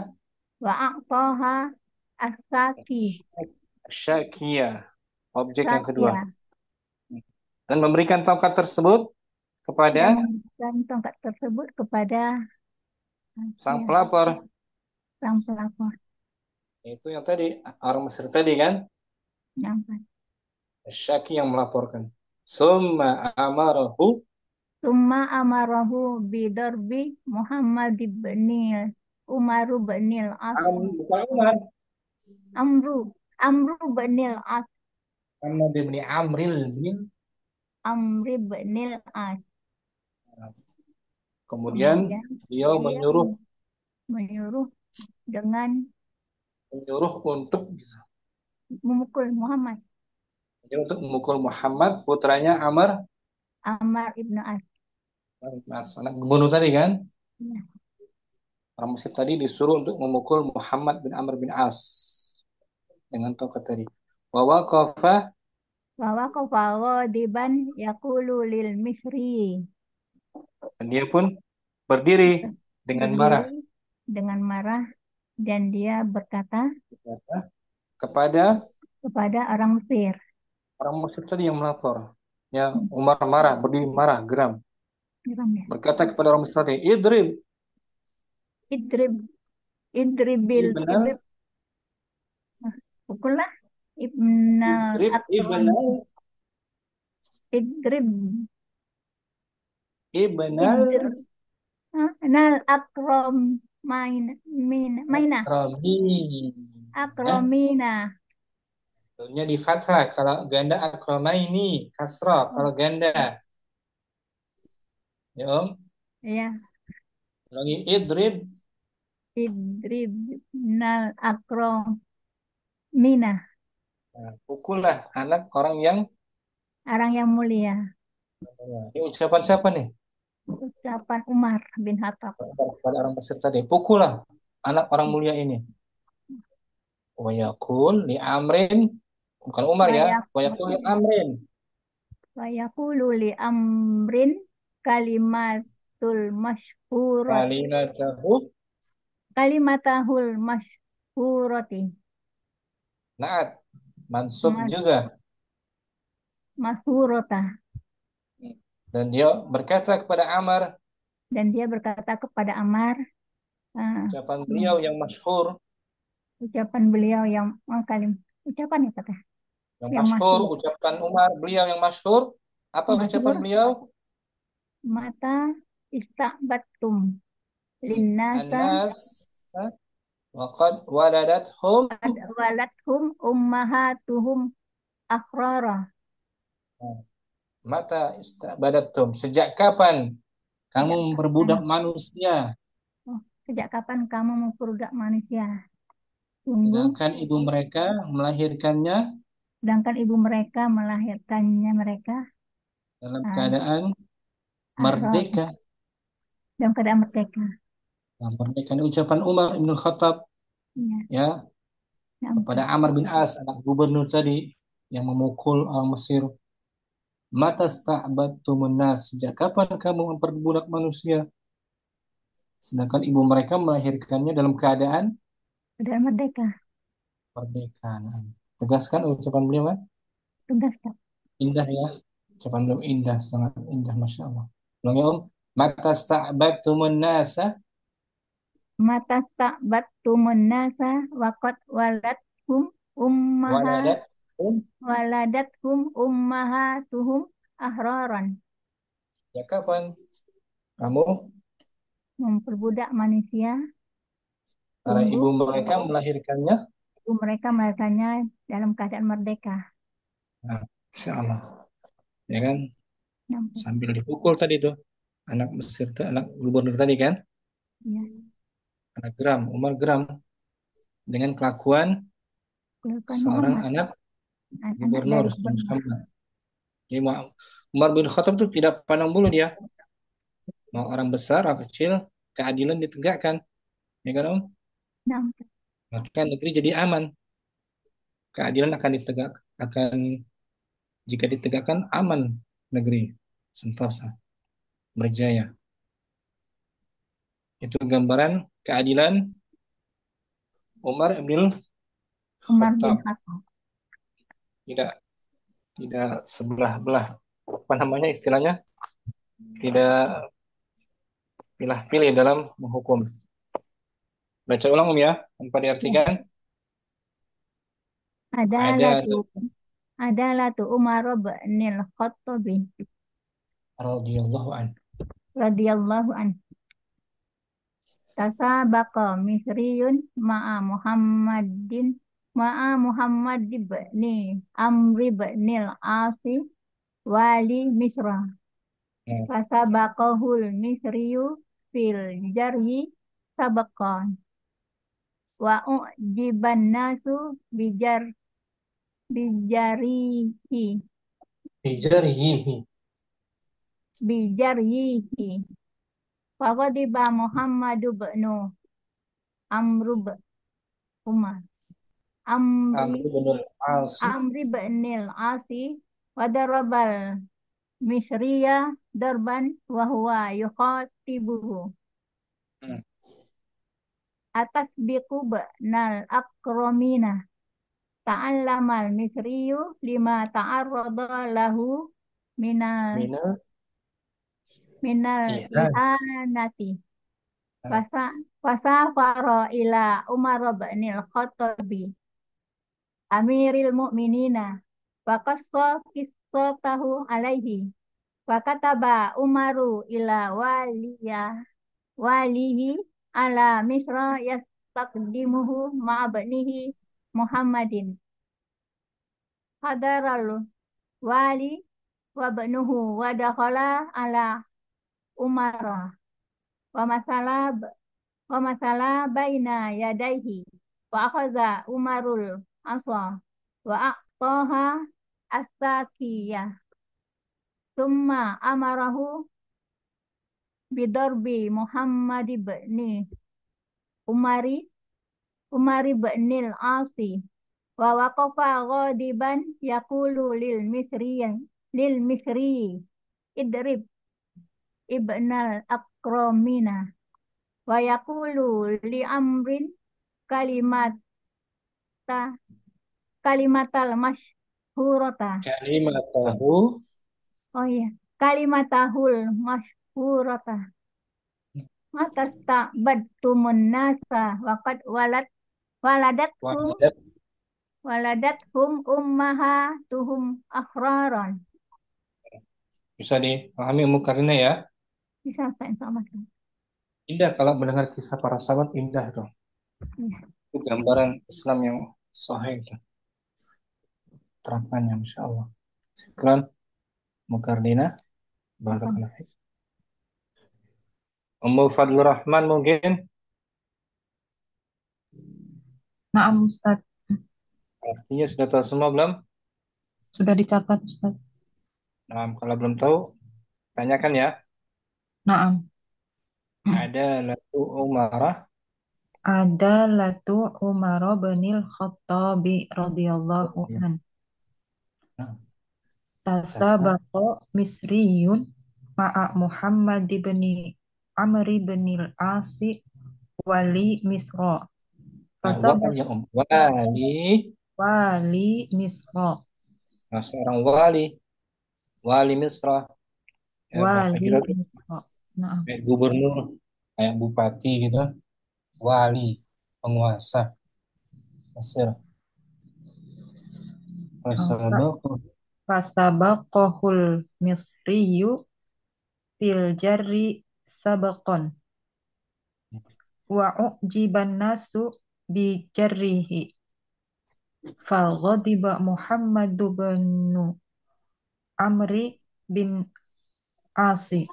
Syakiyah. Objek yang kedua. Dan memberikan tongkat tersebut kepada sang pelapor. Itu yang tadi, orang Mesir tadi kan, Nampak. Syaki yang melaporkan. Summa amarahu, Summa amarahu bidarbi Muhammad ibn Umar bin al-As. bukan Umar, Amru. Amru bin al-As. Muhammad bin Amril bin. Amri bin al-As. Kemudian Kemudian beliau dia menyuruh dengan menyuruh untuk memukul Muhammad. memukul Muhammad, putranya Amr, Amr ibn As. anak gubernur tadi kan. Ya. Orang Mesir tadi disuruh untuk memukul Muhammad bin Amr bin As dengan tongkat tadi. Wa waqafa, Bahwa kafaro diban yakulu lil misri. dan dia pun berdiri dengan marah Berdiri dengan marah dan dia berkata kepada kepada orang Mesir. orang Mesir tadi yang melapor. Ya, Umar marah, berdiri marah, geram. Geram ya. Berkata kepada orang Mesir tadi, Idrib, Idrib, idribil, ibnal, idrib, pukullah ibnal idrib, akram, idrib, ibnal, idrib, nal akram, maina, akrami. Ya, akramina. tentunya di fathah. Kalau ganda akramaini, kasrah. Kalau ganda, ya Om. Ya, Lagi idrib, idrib, nal akramina. nah, pukullah anak orang yang, Orang yang mulia. ini ucapan siapa nih? Ucapan Umar bin Khattab. Kepada orang Mesir tadi, pukullah anak orang mulia ini. Wa yaqul li amrin, bukan Umar ya, wa yaqul li amrin. Wa yaqulu li amrin kalimatul masyhurat. Kalimatahul masyhurati. Naat, mansub juga. Masyhurata. Dan dia berkata kepada Amr, Dan dia berkata kepada Amar, ucapan beliau yang masyhur, ucapan beliau yang ucapan ya kata. yang Yang masyhur, masyhur. ucapan Umar beliau yang masyhur. Apa ucapan Masyhur. beliau? Mata ista'battum linnasa An-nas waqad walathum ummahatuhum akhrara. mata istabadatum. Sejak kapan kamu memperbudak manusia? Sejak kapan kamu memperbudak manusia? Sedangkan ibu mereka melahirkannya mereka dalam keadaan merdeka. Dalam keadaan merdeka. Nah, merdeka ini ucapan Umar bin Khattab ya kepada Amr bin As, anak gubernur tadi yang memukul orang Mesir. Mata sta'badtumun nas, sejak kapan kamu memperbudak manusia? Sedangkan ibu mereka melahirkannya dalam keadaan merdeka. Nah, tegaskan ucapan beliau kan? Tegaskan. Indah ya. Ucapan beliau indah, sangat indah, Masya Allah. Ulangi Om. Mata sta'badtumun nasa. Mata sta'badtumun nasa waqad waladathum ummahatuhum ahraran. Ya kapan kamu memperbudak manusia? Karena ibu mereka melahirkannya dalam keadaan merdeka. Nah, Insya Allah. Ya kan? Sambil dipukul tadi tuh. Anak Mesir, anak gubernur tadi kan? Ya. Anak geram, Umar geram dengan kelakuan seorang anak gubernur Muhammad. Jadi Umar bin Khattab itu tidak pandang bulu dia. Mau orang besar, orang kecil, keadilan ditegakkan. Ya kan Om? Maka negeri jadi aman. Keadilan akan jika ditegakkan aman negeri sentosa berjaya. Itu gambaran keadilan Umar bin Khattab. Tidak sebelah-belah. Apa namanya istilahnya? Tidak pilih-pilih dalam menghukum. Baca ulang ya, tanpa diartikan. Ada Adalatu Umar bin Khattab radhiyallahu an. radhiyallahu an. Tasabaqa Misriyun ma'a Muhammad ibn Amr ibn al-Asi wali Misra. Nah, Fasabaqahul Misriyu fil jarhi sabaqan wa ujiban nasu bijarihi bijarihi. bijarihi. Faqadiba Muhammad ibn Amr ibn Umar Amr bin al-As. Amri ba'nil asi wadarabal misriya darban wahuwa yukhatibuhu Hmm. atas biku ba'nal akromina ta'allamal misriyu lima ta'arrada lahu minal Mina minal ihan. ihanati Nah, fasafara ila Umar ba'nil Khattabi Amiril Mukminina faqassa qissatahu alaihi fakataba Umaru ila walihi ala Misra yastaqdimuhu ma'abnihi Muhammadin hadaral wali wa bnuhu wa dakhala ala Umara wa masala baina yadaihi wa akhadha Umarul asa wa aqtaha as-sakiyah summa amarahu bidarbi Muhammad ibn Umari ibn al-Asi wa waqafa ghadiban yaqulu lil misri idrib ibn al-akramina wa yaqulu li amrin kalimata kalimatal masyhurata kalimatahu oh iya kalimatahul masyhurata atas ta'badtumun nasa waqad waladathum waladat. waladathum ummahatuhum akhraran Bisa dipahami Mukarrina ya. bisa Pak insya Indah kalau mendengar kisah para sahabat, indah tuh. Iya. Itu gambaran Islam yang sahih tuh. Terapannya Masya Allah. Syukran Mukarrina. Barakallahu fiik. Ummu Fadlur Rahman mungkin. Naam Ustaz, Artinya sudah tahu semua belum? sudah dicatat Ustaz. Nah, kalau belum tahu, tanyakan ya. Naam. Ada latu Umarah. Ada latu Umar binil Khattabi radhiyallahu an. Nah, Tasabaqa Misriyun ma'a Muhammad bin Amr bin al-Asi wali Misra. Fasabaqa wali Misra. Nah, seorang wali Misra. Ya, bahasa Wali kita tuh Misra. Naam. kayak gubernur, kayak bupati gitu. Wali, penguasa Mesir. Fasabaqahul Misriyu fil jarri sabaqan wa ujiban nasu bi jarrihi faghadiba Muhammad bin Amri bin Asi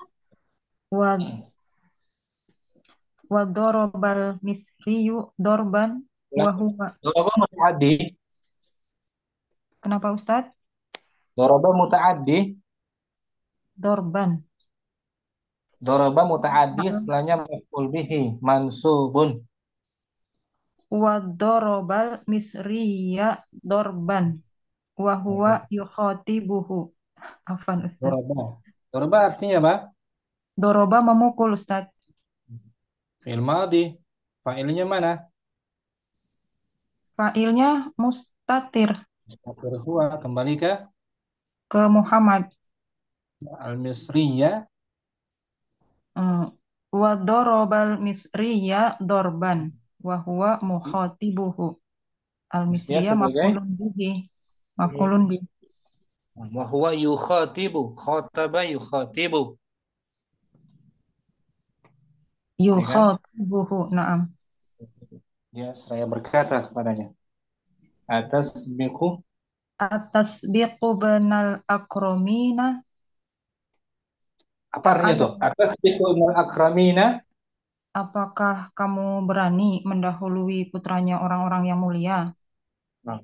wa darabal misriyu dorban wa huwa. Doraba muta'addi. Kenapa Ustadz? Doraba muta'addi. Dorban. Doraba muta'addi setelahnya maf'ul bihi mansubun. Wa darabal misriya dorban wa huwa yukhatibuhu. Afan Ustadz. Doraba artinya apa? Doroba memukul Ustadz. Fi'il madhi. Fa'ilnya mana? Fa'ilnya mustatir. Mustatir huwa. Kembali ke Muhammad. Al-Misriya. Wa darabal misriya dorban wa huwa mukhatibuhu. Dia Al-misriya sebagai maf'ulun bihi. Maf'ulun bihi. wa huwa yukhatibu, khataba yukhatibu. Ya kan? Yukhatibuhu. Naam. Dia seraya berkata kepadanya. Atas biku At-tasbiqu banal akramina. apa artinya tuh? Atas biku akramina. Apakah kamu berani mendahului putranya orang-orang yang mulia? Nah,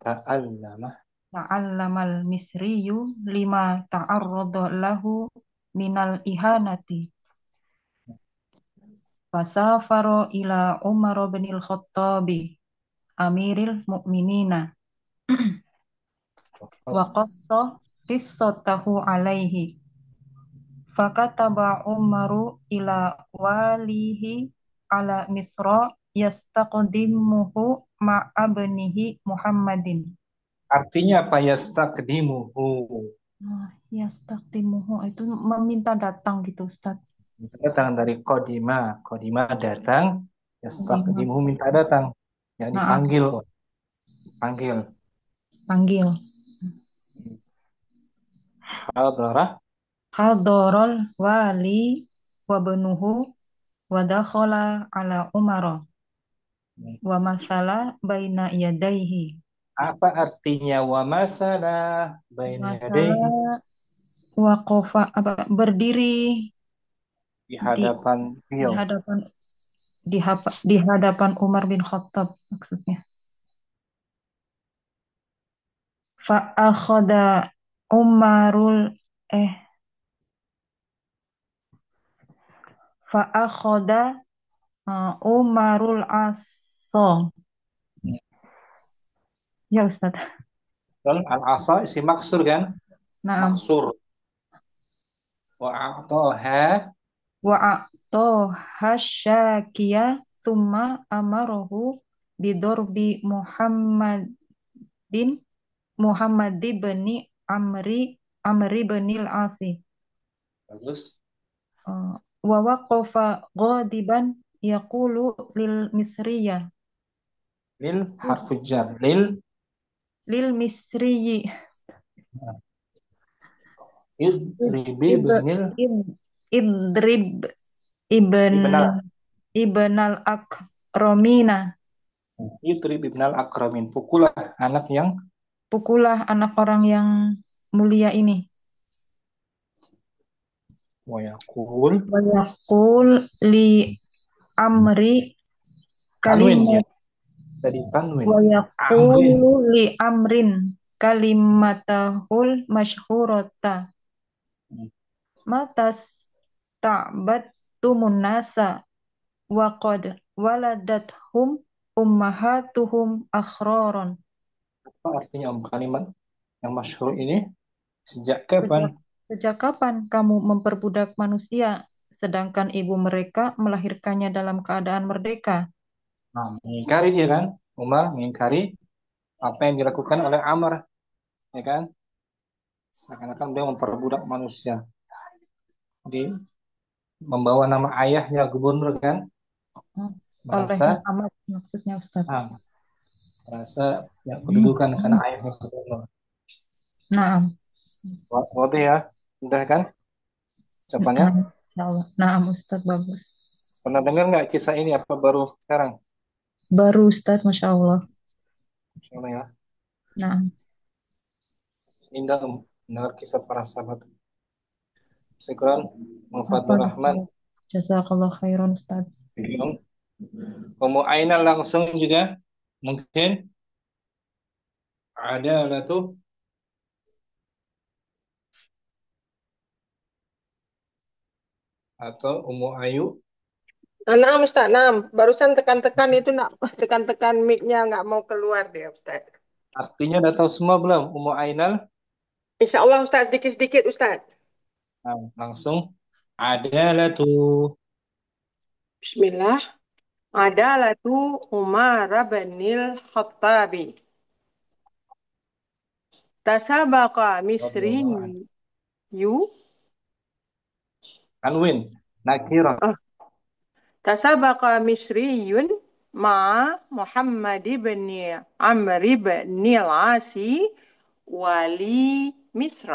ta'allama. Ta'allamal misriyu lima ta'arrada lahu minal ihanati. Fasafaro ila Umar bin al-Khattabi amiril mu'minina. Wa qassa qissatahu alaihi. Fakataba Umaru ila walihi ala Misra yastaqdimuhu ma'abnihi Muhammadin. Artinya apa? Yastaqdimuhu. Yastaqdimuhu itu meminta datang gitu, Ustaz. Datang dari kodima. Kodima datang. Yastaqdimuhu minta datang. Ya dipanggil. Panggil. Panggil. Hadorol wali wa benuhu wa dakhala ala Umar wa masala baina yadaihi. Apa artinya wa masalah baina yadayhi? Masalah waqafa berdiri Di hadapan beliau. Di hadapan Umar bin Khattab maksudnya. Fa akhadha Umarul fa akhadha Umarul asa. Ya Ustaz. Al-asa isi maksur kan? Naam. Maksur. Wa a'toha syakiya thumma amarahu bidorbi Muhammad bin Amri bin al-Asi. Bagus. Wa waqafa ghadiban yaqulu lil misriya. Lil harfu jar. Lil Misriyi. Idrib ibn al-akramina. Idrib ibn al-akramin. Pukulah anak orang yang mulia ini. Wa yaqul li amri kalimat. Tadi tanwin. Wa yaqulu li amrin kalimatahul masyhurata. Matas ta'battumun nasa wa qad waladathum ummahatuhum akhraron. Apa artinya kalimat yang masyhur ini? Sejak kapan? Sejak kapan kamu memperbudak manusia sedangkan ibu mereka melahirkannya dalam keadaan merdeka? Nah, mengingkari dia kan? Umar mengingkari apa yang dilakukan oleh Amr, ya kan? Seakan-akan beliau memperbudak manusia. Membawa nama ayahnya gubernur kan? Merasa Muhammad maksudnya Ustaz. Merasa ya kedudukan karena ayahnya gubernur. Nah. Waduh ya, udah kan? Ucapannya? Nah, Ustaz bagus. Pernah dengar nggak kisah ini apa baru sekarang? Baru Ustaz, Masya Allah. Masya Allah ya. Nah. Indah mendengar kisah para sahabat. Syukran, Mufaddal Rahman. Jazakallah khairan Ustaz. Ummu Ainal langsung juga mungkin ada lah tuh. Atau Ummu Ayu. Nah, Ustaz, barusan tekan-tekan itu tekan-tekan mic-nya nggak mau keluar deh Ustaz. Artinya udah tahu semua belum Ummu Ainal? Insya Allah Ustaz, sedikit-sedikit Ustaz. Nah, langsung ada lah tuh. Bismillah. Ada lah tuh Umar bin Khattabi. Tasabaqa Misri Anwin nakirah. Tasabaqa Misriyun مع محمد بن عمرو بن العاص ولي مصر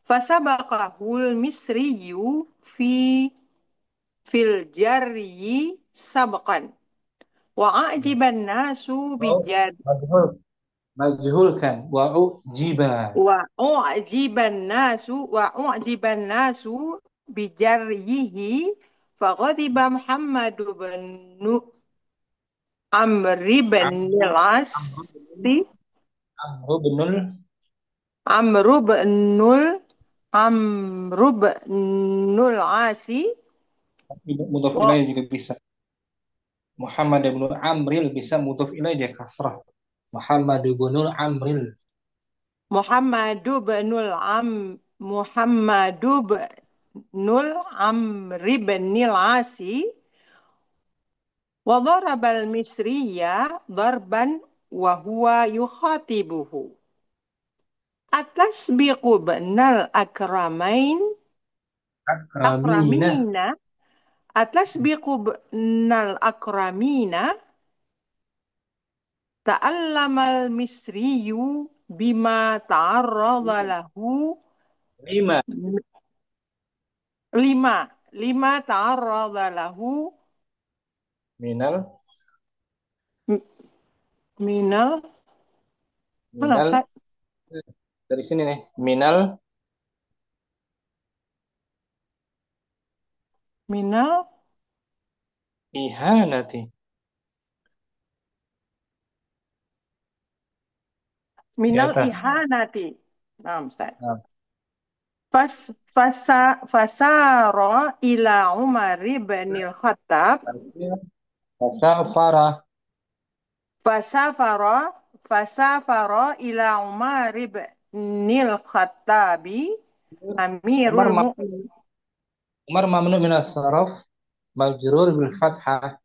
فسبقه المصري في الجري سبقا وأعجب الناس بالجري Majhul. Majhulkan. Wa'ujiba. وأعجب الناس بجريه فغضب محمد بن عمرو بن العاص Amru binul. عمرو بن العاص Mudhaf ilaih juga bisa. Muhammad bin Amril bisa mudhaf ilaih dia kasrah. Muhammad bin Amril. محمد بن عمرو بن العاص وضرب المصري ضربا وهو يخاطبه أتسبق بين الأكرمين Akramina. أتسبق بين الأكرمين تعلم المصري بما تعرض له Lima. لما تعرض له Minal. من mana Minal. Ustaz? Dari sini nih. Minal. Minal Ihanati. Di atas. ihanati. Nah, Ustaz. Nah, Fasara ila Umar bin al-Khattab Fasafara. fasafara ila Umar bin al-Khattab Umar Amirul Mu'minin Umar mamnu min as-saraf majrur bil fathah.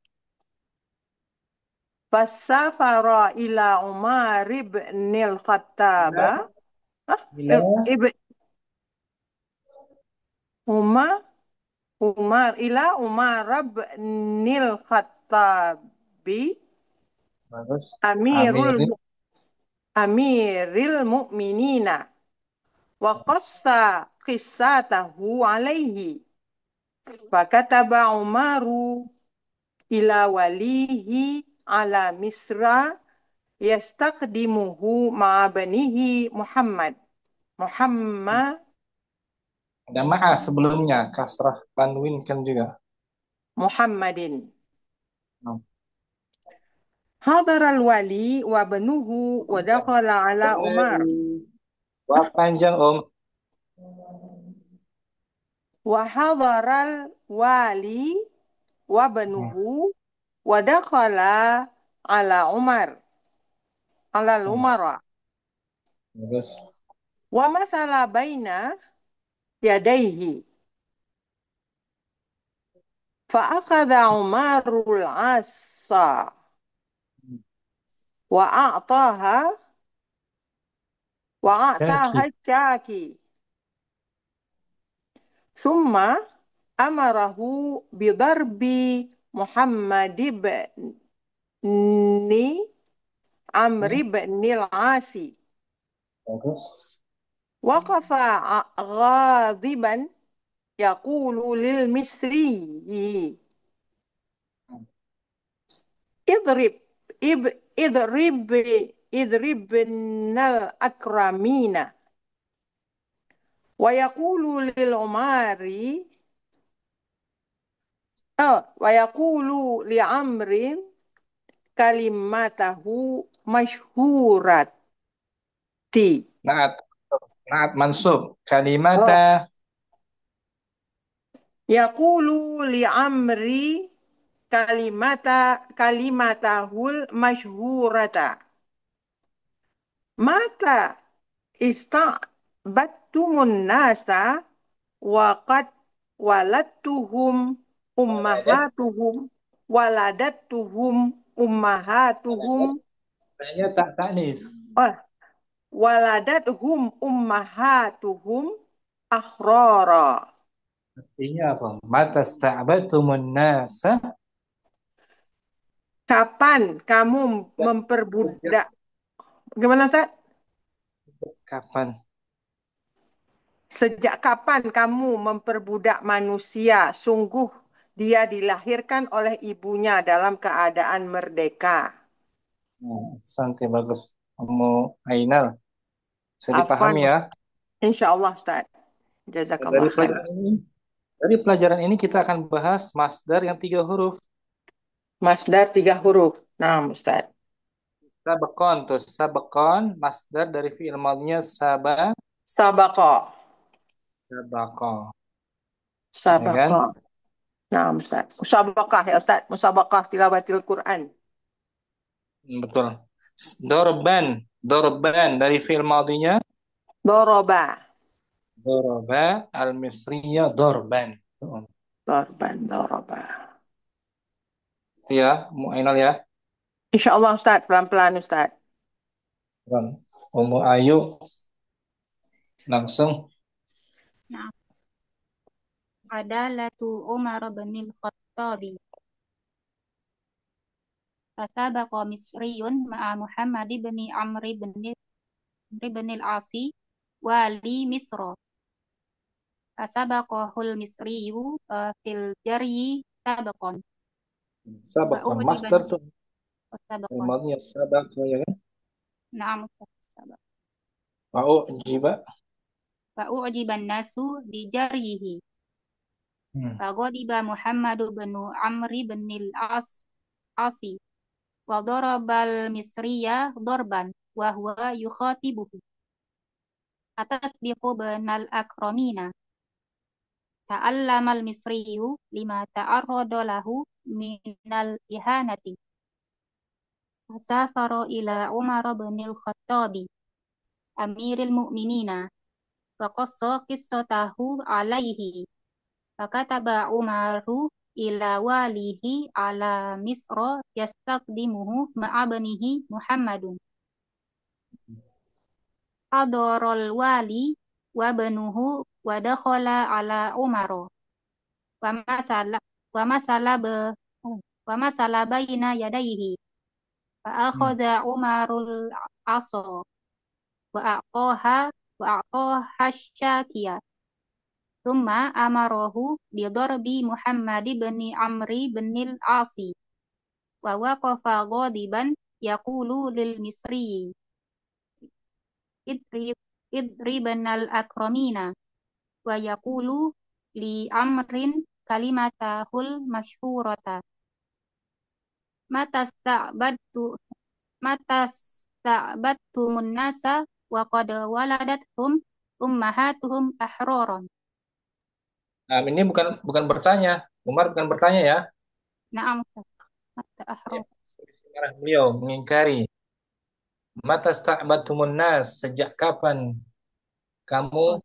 fasafara ila Umar bin al-Khattab Ila Umar ila Umar bin al-Khattab bagus. Amirul Amiri. Amiril Mu'minina wa qassa qissatahu alaihi fakataba Umaru ila walihi ala Misra yastaqdimuhu ma'a banihi Muhammad Ada ma'a sebelumnya kasrah tanwin kan juga. Muhammadin Nah. hadar al-wali wa banuhu wa dakhala ala Umar Wah panjang Om. wa hadaral wali wa banuhu wa dakhala ala Umar ala al-umara Bagus. wa masala baina yadayhi fa akhadha Umarul asa wa a'taha Kaki. syaki summa amarahu bidarbi Muhammad ibn Amr ibn al-Asi Bagus. waqafa ghadiban yaqulu lil misri idrib idrib idribnal akramina wa yaqulu lil umari wa yaqulu li amri kalimatahu masyhurati Naat. Naat mansub. Kalimata. yaqulu li amri kalimatahul masyhurata mata ista'battumun nasa wa qad waladtuhum ummahatuhum waladatuhum ummahatuhum Kayaknya tak taknis. oh, waladatuhum ummahatuhum akhrara Artinya apa? Mata sta'batumun nasa. Kapan kamu memperbudak? Gimana, Ustaz? Kapan? Sejak kapan kamu memperbudak manusia? Sungguh dia dilahirkan oleh ibunya dalam keadaan merdeka. Santai bagus. Kamu Ainal. Bisa Afwan, dipahami ya. Insyaallah, Ustaz. Dari Jazakallah khair. pelajaran ini kita akan bahas masdar yang 3 huruf. Masdar 3 huruf. Nah, Ustaz. Sabakon tuh, sabakon masdar dari fi'il madhinya Sabaqa. sabako, ya kan? Sabaqa. Nah, Ustaz. Musabaqah ya, Ustaz. Musabaqah tilawatil Quran. Betul. Dorban dari fi'il madhinya Doroba. doroba, al-misriya dorban. Tuh. Dorban, doroba. Itu ya, Mu'ainal ya. Insyaallah, Ustaz. Pelan-pelan, Ustaz. Ummu Ayu langsung. Nah, adalatu Umar bin Khattabi. Fasabaqa Misriyun ma'a Muhammad bin Amr bin al-Asi wali Misra. Fasabaqahul Misriyu fil jaryi sabaqan. Sabakon Wa masdar tuh. Fi'il sabaqan. madhinya sabako, ya kan? Na'am, sabaq. Jiba. Wa u'jiban nasu bi jaryihi. Faghadiba Muhammad bin Amr bin al-Asi wa darabal Misriya darban wa huwa yukhatibuhu. Atasbiqu binal akramina. Ta'allamal Misriyu lima ta'arrada lahu minal ihanati. Fasafara ila Umar bin al-Khattabi amiril mu'minina wa qassa qissatahu alaihi. Fakataba Umaru ila walihi ala Misra yastaqdimuhu ma'abnihi Muhammadun. Hadarul wali wa banuhu wa dakhala ala Umar wa masala baina yadayhi fa akhadha Umarul asa wa aqaha syakiya thumma amarahu bi darbi Muhammad bin Amri bin al-Asi wa waqafa ghadiban yaqulu lil Misri idriban al-akramina wa yaqulu li amrin kalimatahul masyhurata matasta'badtumun nasa wa qad waladathum ummahatuhum ahroron. Ini bukan bertanya. Umar bukan bertanya ya. Na'am, mata ahroron. Marah beliau mengingkari. Mata sta'batumun nas, sejak kapan kamu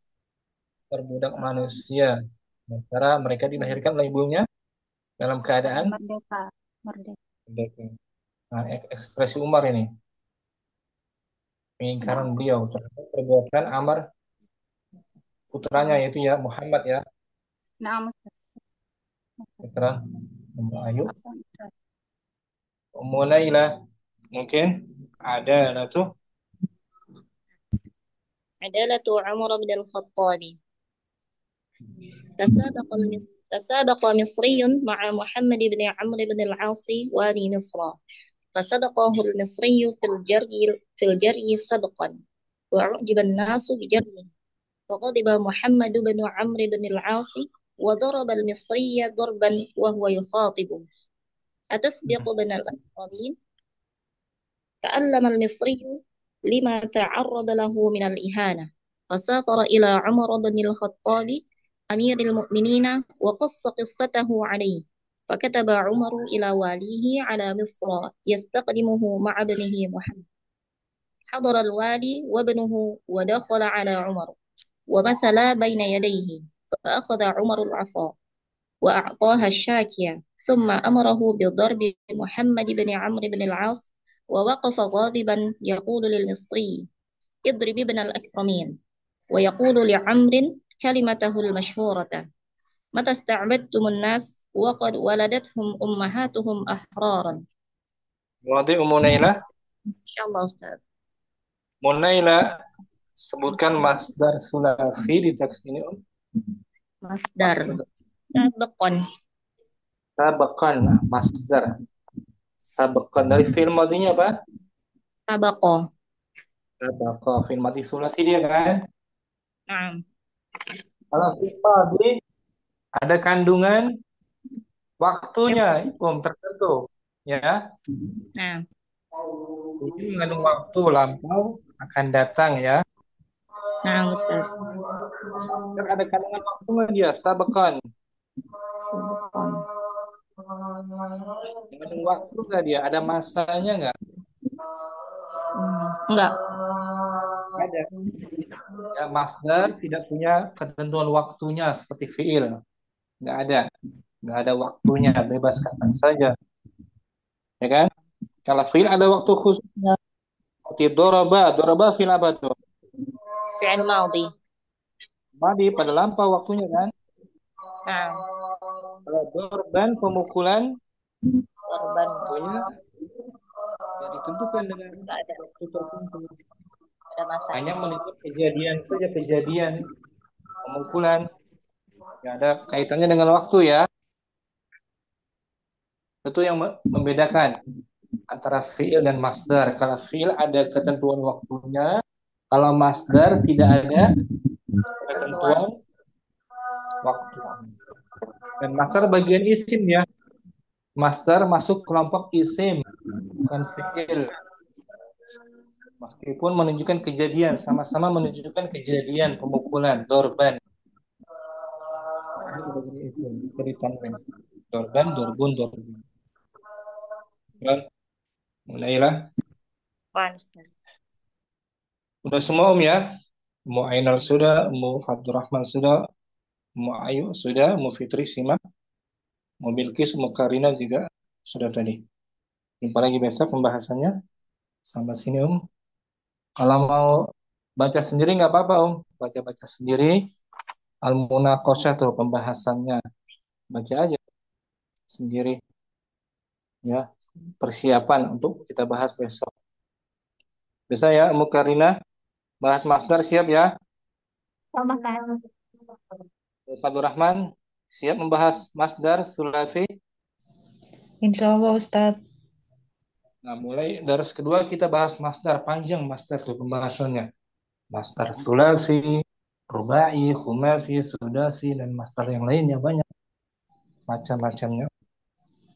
perbudak manusia? Sementara mereka dilahirkan oleh ibunya dalam keadaan Merdeka. merdeka. Nah, ekspresi Umar ini pengingkaran beliau terhadap perbuatan Amr putranya, yaitu ya Muhammad ya. Na'am. Putra Ayu. Ummu Nailah mungkin ada tuh. عدالة عمر بن الخطاب. تسابق مصري مع محمد بن عمرو بن العاص والي مصر فسبقه المصري في الجري سبقا وأعجب الناس بجريه فغضب محمد بن عمرو بن العاص وضرب المصري ضربا وهو يخاطبه أتسبق بن الأكرمين تألم المصري لما تعرض له من الإهانة فسافر إلى عمر بن الخطاب أمير المؤمنين وقص قصته عليه فكتب عمر إلى واليه على مصر يستقدمه مع ابنه محمد حضر الوالي وابنه ودخل على عمر ومثلا بين يديه فأخذ عمر العصا وأعطاها الشاكية ثم أمره بضرب محمد بن عمرو بن العاص ووقف غاضبا يقول للمصري اضرب ابن الأكرمين ويقول لعمرو كلمته المشهورة متى استعبدتم الناس وقد ولدتهم أمهاتهم أحرارا Berarti Munaila. Insyaallah Ustaz. Munaila, sebutkan masdar sulafi di teks ini. Masdar. Masdar. Sabaqan. Sabakan, masdar. Sabakan dari fi'il madinya apa? Sabaqa. Sabaqa, fi'il madi sulasi dia kan? Naam. Kalau fi'il madi ada kandungan waktunya, tertentu, ya. Naam. Ini mengandung waktu lampau akan datang, ya. Naam Ustaz. Masdar ada kandungan waktunya dia, sabakan. Sabaqan. Mengandung waktu nggak dia? Ada masanya nggak? Enggak. Ada. Ya, masdar tidak punya ketentuan waktunya seperti fi'il. Nggak ada. Nggak ada waktunya, bebas kapan saja. Ya kan? Kalau fi'il ada waktu khususnya. Seperti doraba fi'il apa tuh? Fi'il madhi. Madi pada lampau waktunya kan? Naam. Kalau dorban pemukulan Korban. waktunya ya ditentukan dengan Enggak ada. waktu tertentu. Ada masanya. Hanya menunjukkan kejadian saja, kejadian pemukulan. Ya ada kaitannya dengan waktu ya. Itu yang membedakan antara fi'il dan masdar. Kalau fi'il ada ketentuan waktunya, kalau masdar tidak ada ketentuan waktu. Dan masdar bagian isim ya. Masdar masuk kelompok isim, bukan fi'il. Meskipun menunjukkan kejadian, sama-sama menunjukkan kejadian pemukulan, dorban. Ini bagian isim, dari tanwin. Dorban, dorbun, dorbun. Kan? Mulailah. Apaan, Ustaz? Udah semua ya? Mu Ainal sudah, Mu Faturrahman sudah, Mu Ayu sudah, Mu Fitri Sima, Mu Bilqis, Mu Karina juga sudah tadi. Jumpa lagi besok pembahasannya. Sampai sini Kalau mau baca sendiri nggak apa-apa Baca-baca sendiri. Al-Munaqasyah tuh pembahasannya. Baca aja sendiri. Ya, persiapan untuk kita bahas besok. Bisa ya, Mu Karina? Bahas masdar siap ya? Sama kan. Faturrahman siap membahas masdar sulasi? Insya Allah Ustadz. Nah, mulai dari kedua kita bahas masdar panjang masdar tuh pembahasannya. Masdar sulasi, rubai, khumasi, sudasi dan masdar yang lainnya banyak macam-macamnya.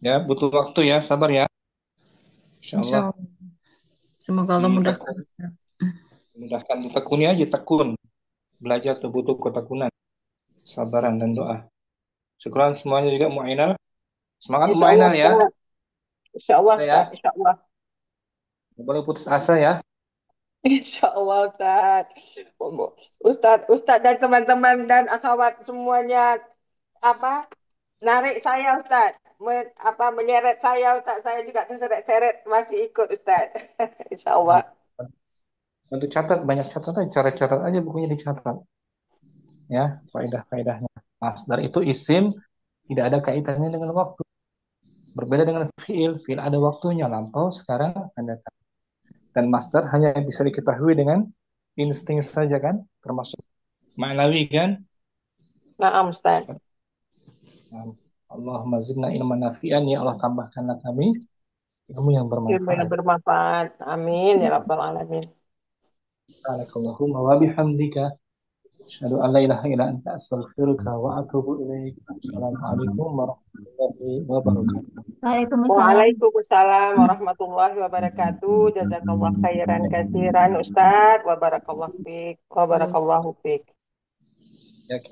Ya, butuh waktu ya, sabar ya. Insya Insyaallah. Allah. Semoga Allah mudahkan. Mudahkan tekuni aja tekun. Belajar tuh butuh ketekunan, sabaran dan doa. Syukran semuanya juga Mu'ainal. Semangat Mu'ainal ya. Insyaallah Ya. Ustaz, insyaallah. Nggak boleh putus asa ya. Insyaallah Ustaz. Ustaz dan teman-teman dan akhwat semuanya narik saya Ustaz. Menyeret saya Ustaz. Saya juga terseret-seret masih ikut Ustaz. Insyaallah. Untuk catat, banyak catatan, cara catat aja bukunya dicatat. Ya, faedah-faedahnya. Masdar itu isim, tidak ada kaitannya dengan waktu. Berbeda dengan fi'il. Fi'il ada waktunya, lampau, sekarang akan datang. Dan masdar hanya bisa diketahui dengan insting saja kan, termasuk ma'nawi kan. Naam Ustaz. Allahumma zidna ilman nafi'an, ya Allah tambahkanlah kami ilmu yang Ilmu yang bermanfaat. bermanfaat. Amin ya rabbal alamin. Subhanakallahumma wa bihamdika asyhadu an la ilaha illa anta astaghfiruka wa atubu ilaik. Assalamualaikum warahmatullahi wabarakatuh. Waalaikumsalam. Waalaikumsalam warahmatullahi wabarakatuh. Jazakallah khairan katsiran Ustaz. Wa barakallahu fiik. Wa barakallahu fiik. Ya.